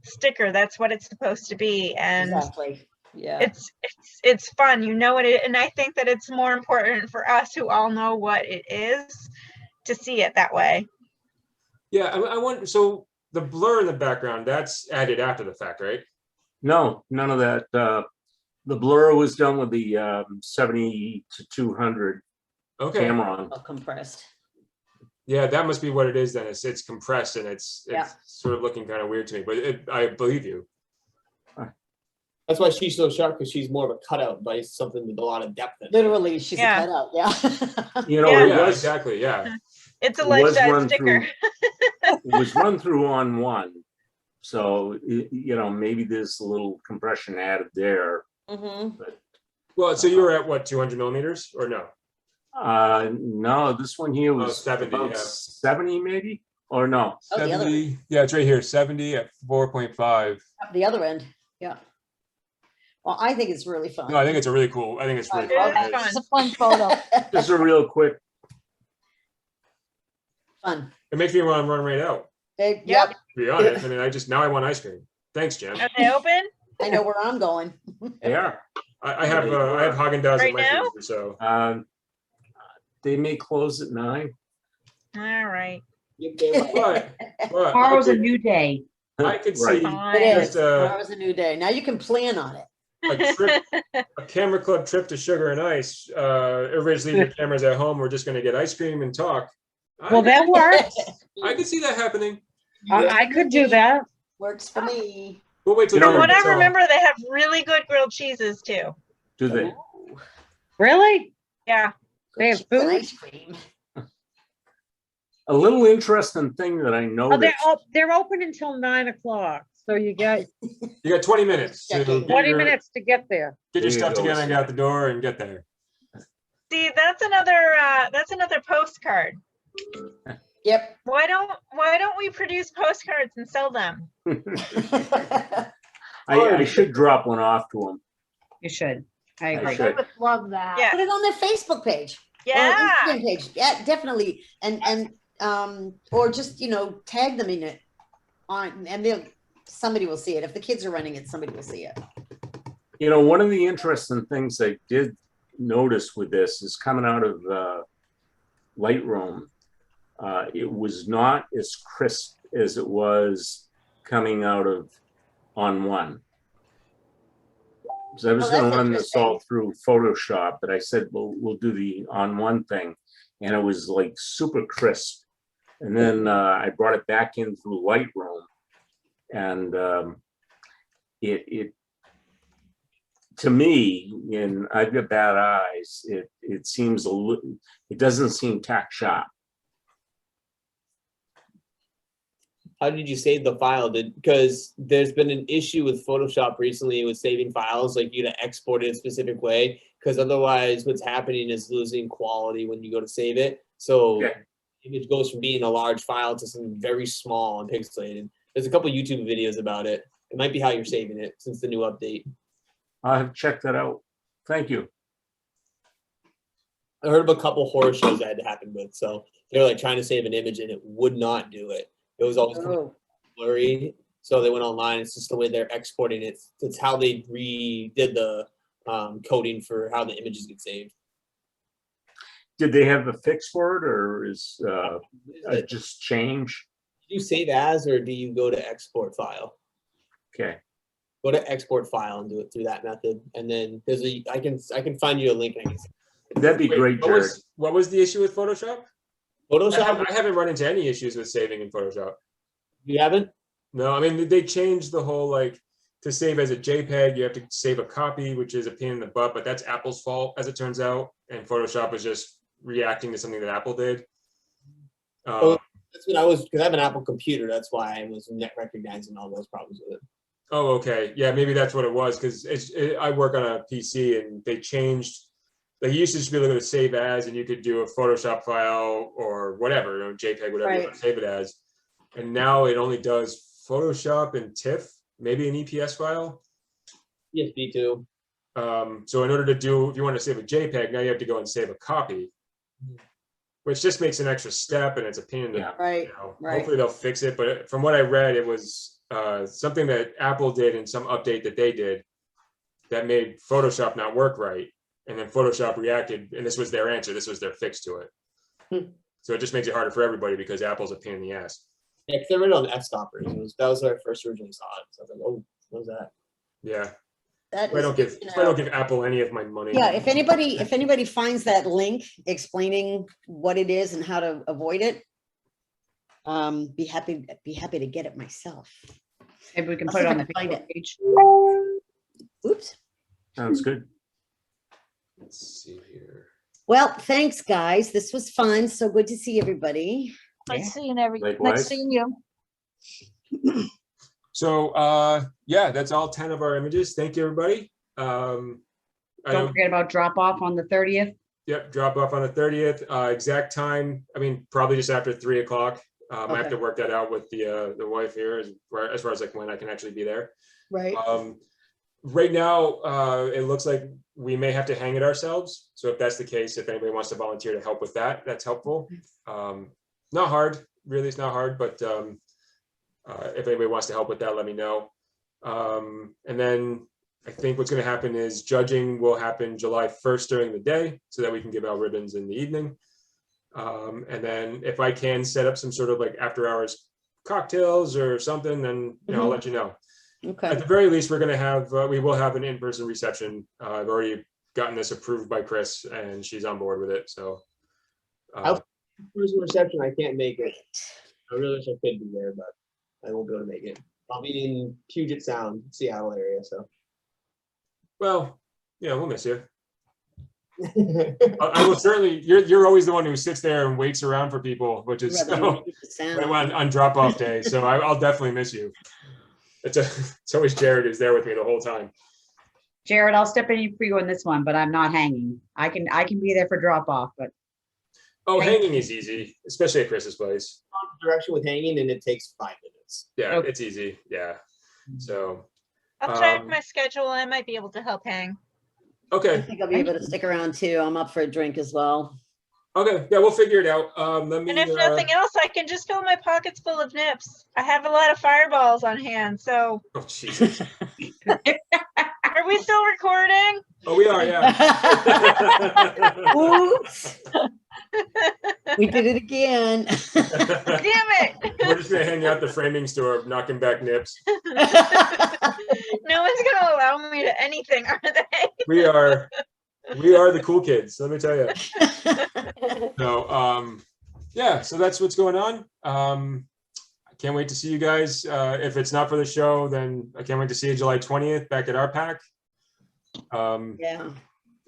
sticker. That's what it's supposed to be, and Exactly. Yeah. it's fun, you know what it, and I think that it's more important for us who all know what it is to see it that way. Yeah, I wonder. So the blur in the background, that's added after the fact, right? No, none of that. The blur was done with the 70 to 200 Okay. camera. All compressed. Yeah, that must be what it is then. It's compressed and it's Yeah. sort of looking kind of weird to me, but I believe you. That's why she's so sharp, because she's more of a cutout by something with a lot of depth in it. Literally, she's Yeah. a cutout. Yeah. You know, Yeah. it Yeah, was exactly. Yeah. It's a It was life-size run sticker. it was run through on one, so maybe there's a little compression added there. Mhm. Well, so you were at what, 200 millimeters or no? No, this one here was 70, about yeah. 70 maybe, or no? Oh, the other 70. Yeah, it's right here. 70 at 4.5. The other end. Yeah. Well, I think it's really fun. No, I think it's a really cool. I think it's really It fun. is It's- fun. It's a fun photo. Just a real quick. Fun. It makes me want to run right out. Yep. Yep. To be honest, I mean, now I want ice cream. Thanks, Jim. Are they open? I know where I'm going. Yeah. I have Haagen-Dazs Right in my now? freezer, so They may close at 9. All right. but Tomorrow's a new day. I could Right. see Fine. It just is. Tomorrow's a new day. Now you can plan on it. a camera club trip to Sugar and Ice. Everybody's leaving their cameras at home. We're just going to get ice cream and talk. Well, that works. I could see that happening. I could do that. Works for me. We'll wait till You know From what I so- remember, they have really good grilled cheeses too. Do they? Really? Yeah. They have Cheese food? and ice cream. A little interesting thing that I Oh, noticed. they're open until 9 o'clock. So you got You got 20 minutes to Checking. get 20 your, minutes to get there. get your There you stuff go. together and get out the door and get there. See, that's another postcard. Yep. Why don't we produce postcards and sell them? I should drop one off to them. You should. I I agree. should. I would love that. Yeah. Put it on their Facebook page. Or Yeah. Instagram page. Yeah, definitely. And or just, tag them in it and somebody will see it. If the kids are running it, somebody will see it. One of the interesting things I did notice with this is coming out of Lightroom. It was not as crisp as it was coming out of On1. So I was Oh, going to that's run this all interesting. through Photoshop, but I said, well, we'll do the On1 thing. And it was like super crisp. And then I brought it back in through Lightroom. And it to me, and I've got bad eyes, it seems it doesn't seem tack sharp. How did you save the file? Because there's been an issue with Photoshop recently with saving files, like you to export it a specific way, because otherwise what's happening is losing quality when you go to save it. So Okay. image goes from being a large file to something very small and pixelated. There's a couple YouTube videos about it. It might be how you're saving it since the new update. I'll have to check that out. Thank you. I heard of a couple horror shows that had to happen with. So they're like trying to save an image and it would not do it. It was always Oh, blurry. So they went online. It's just the way they're exporting it. It's how they redid the coding for how the images get saved. Did they have a fix for it, or is it just change? Do you save as, or do you go to export file? Okay. Go to export file and do it through that method. And then there's I can find you a link. And I can That'd be Wait, great, Jared. what was the issue with Photoshop? Photoshop. I haven't run into any issues with saving in Photoshop. You haven't? No, I mean, they changed the whole, like, to save as a JPEG, you have to save a copy, which is a pain in the butt, but that's Apple's fault, as it turns out. And Photoshop was just reacting to something that Apple did. Oh, that's what I was, because I have an Apple computer. That's why I was recognizing all those problems with it. Oh, okay. Yeah, maybe that's what it was, because I work on a PC and they changed. They used to just be able to save as, and you could do a Photoshop file or whatever, JPEG, whatever you want to save it as. And now it only does Photoshop and TIFF, maybe an EPS file. Yes, me too. So in order to do, if you want to save a JPEG, now you have to go and save a copy, which just makes an extra step, and it's a pain in the. right, right. Hopefully they'll fix it, but from what I read, it was something that Apple did in some update that they did that made Photoshop not work right, and then Photoshop reacted, and this was their answer. This was their fix to it. So it just makes it harder for everybody because Apple's a pain in the ass. Yeah, because they read it on f-stoppers. That was where I first originally saw it. So I was like, oh, what was that? Yeah. That I don't is, give Apple any of my money. yeah, if anybody finds that link explaining what it is and how to avoid it, be happy to get it myself. Maybe we can I'll put see it if on I the can find Facebook it. page. Oops. Sounds good. Let's see here. Well, thanks, guys. This was fun. So good to see everybody. Nice seeing Likewise. nice seeing you. So yeah, that's all 10 of our images. Thank you, everybody. I Don't forget about drop off on the 30th. Yep, drop off on the 30th. Exact time, I mean, probably just after 3 o'clock. I have Okay. to work that out with the wife here as far as like when I can actually be there. Right. Right now, it looks like we may have to hang it ourselves. So if that's the case, if anybody wants to volunteer to help with that, that's helpful. Not hard, really, it's not hard, but if anybody wants to help with that, let me know. And then I think what's going to happen is judging will happen July 1st during the day so that we can give out ribbons in the evening. And then if I can set up some sort of like after hours cocktails or something, then I'll let you know. Okay. At the very least, we're going to have, we will have an in-person reception. I've already gotten this approved by Chris and she's on board with it. So. Person reception, I can't make it. I really wish I could be there, but I won't be able to make it. I'll be in Puget Sound, Seattle area, so. Well, we'll miss you. I will certainly. You're always the one who sits there and waits around for people, which is on drop-off day. So I'll definitely miss you. It's always Jared who's there with me the whole time. Jared, I'll step in for you on this one, but I'm not hanging. I can be there for drop off, but Oh, hanging is easy, especially at Chris's place. Direction with hanging and it takes 5 minutes. Yeah, Okay. it's easy. Yeah. So, I'll check Um, my schedule. I might be able to help hang. I okay. think I'll be able to stick around too. I'm up for a drink as well. Okay. Yeah, we'll figure it out. Let me, And if nothing else, I can just fill my pockets full of nips. I have a lot of fireballs on hand. So oh, Jesus. are we still recording? Oh, we are, yeah. Oops. We did it again. Damn it. We're just gonna hang out the framing store, knocking back nips. No one's gonna allow me to anything, are they? We are the cool kids, let me tell you. So, yeah, so that's what's going on. I can't wait to see you guys. If it's not for the show, then I can't wait to see you July 20th back at our pack. Yeah.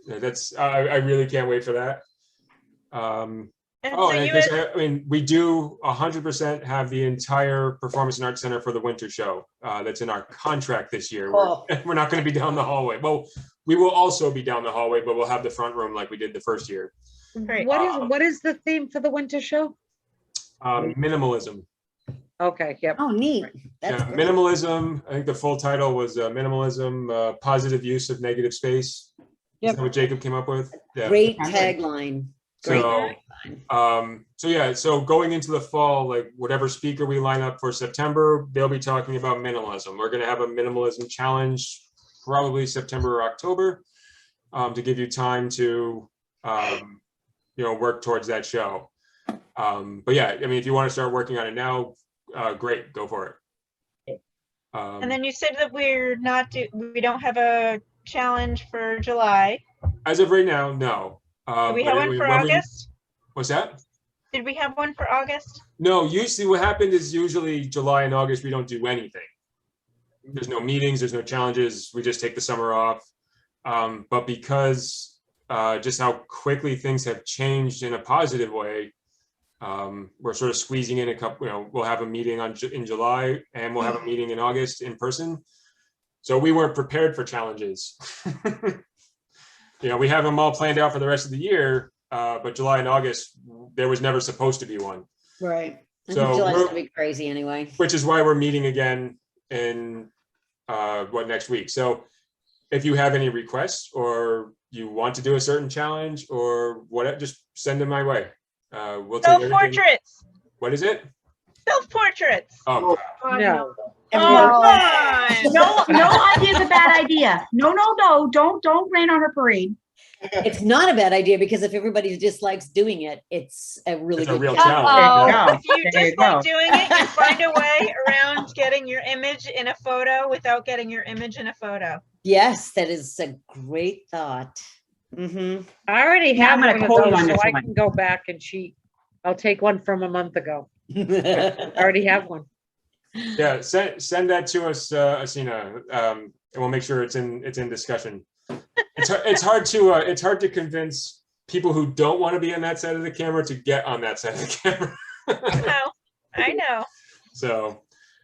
That's I really can't wait for that. And Oh, so and in you case had- I mean, we do 100% have the entire Performance and Arts Center for the winter show. That's in our contract this year. Cool. We're not going to be down the hallway. Well, we will also be down the hallway, but we'll have the front room like we did the first year. Great. What is the theme for the winter show? Minimalism. Okay, yep. Oh, neat. That's Yeah, great. minimalism. I think the full title was minimalism, positive use of negative space. Yep. Is that what Jacob came up with? Yeah. Great tagline. Great So, tagline. so yeah, so going into the fall, like whatever speaker we line up for September, they'll be talking about minimalism. We're going to have a minimalism challenge, probably September or October, to give you time to, work towards that show. But yeah, I mean, if you want to start working on it now, great, go for it. And then you said that we don't have a challenge for July. As of right now, no. Do we But have one for when we- August? What's that? Did we have one for August? No, usually what happened is usually July and August, we don't do anything. There's no meetings, there's no challenges. We just take the summer off. But because just how quickly things have changed in a positive way, we're sort of squeezing in a couple, we'll have a meeting in July and we'll have a meeting in August in person. So we weren't prepared for challenges. We have them all planned out for the rest of the year, but July and August, there was never supposed to be one. Right. I So think July's we're- gonna be crazy anyway. Which is why we're meeting again in next week. So if you have any requests or you want to do a certain challenge or whatever, just send them my way. We'll take everything. Self-portraits. What is it? Self-portraits. Oh, No. No idea is a bad idea. No, don't rain on her parade. It's not a bad idea because if everybody dislikes doing it, it's a really It's a good real challenge. challenge. There If you you There you dislike go. doing it, you find a way around getting your image in a photo without getting your image in a photo. Yes, that is a great thought. Mm-hmm. I already Yeah, have I'm gonna one of quote you those, on so this I one. can go back and cheat. I'll take one from a month ago. I already have one. Yeah, send that to us, Asina, and we'll make sure it's in discussion. It's hard to convince people who don't want to be on that side of the camera to get on that side of the camera. I know. So,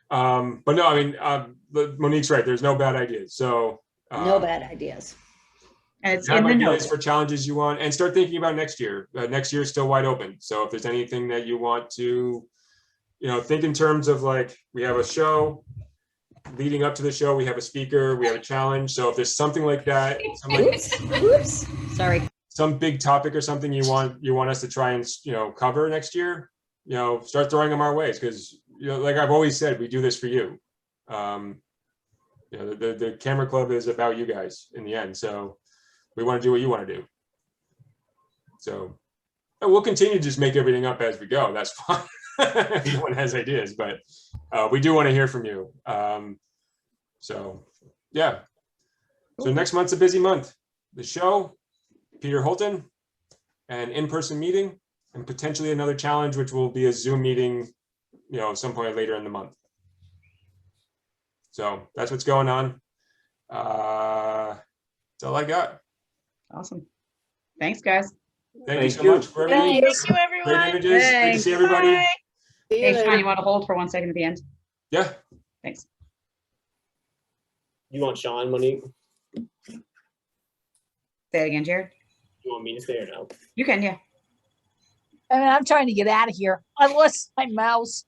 but no, I mean, Monique's right. There's no bad ideas. So No bad ideas. And it's have in the ideas notes. for challenges you want, and start thinking about next year. Next year is still wide open. So if there's anything that you want to, think in terms of like, we have a show. Leading up to the show, we have a speaker, we have a challenge. So if there's something like that, Oops. Sorry. some big topic or something you want us to try and cover next year, start throwing them our ways, because like I've always said, we do this for you. The camera club is about you guys in the end, so we want to do what you want to do. So and we'll continue to just make everything up as we go. That's fine. Everyone has ideas, but we do want to hear from you. So yeah. So next month's a busy month. The show, Peter Holton, an in-person meeting, and potentially another challenge, which will be a Zoom meeting, some point later in the month. So that's what's going on. That's all I got. Awesome. Thanks, guys. Thank you so Thank you. much for everything. Thank you, Great everyone. images. Good to Thanks. see everybody. Bye. Hey, Sean, you want to hold for 1 second at the end? Yeah. Thanks. You want Sean, Monique? Say it again, Jared. You want me to stay or no? You can, yeah. I mean, I'm trying to get out of here. I lost my mouse.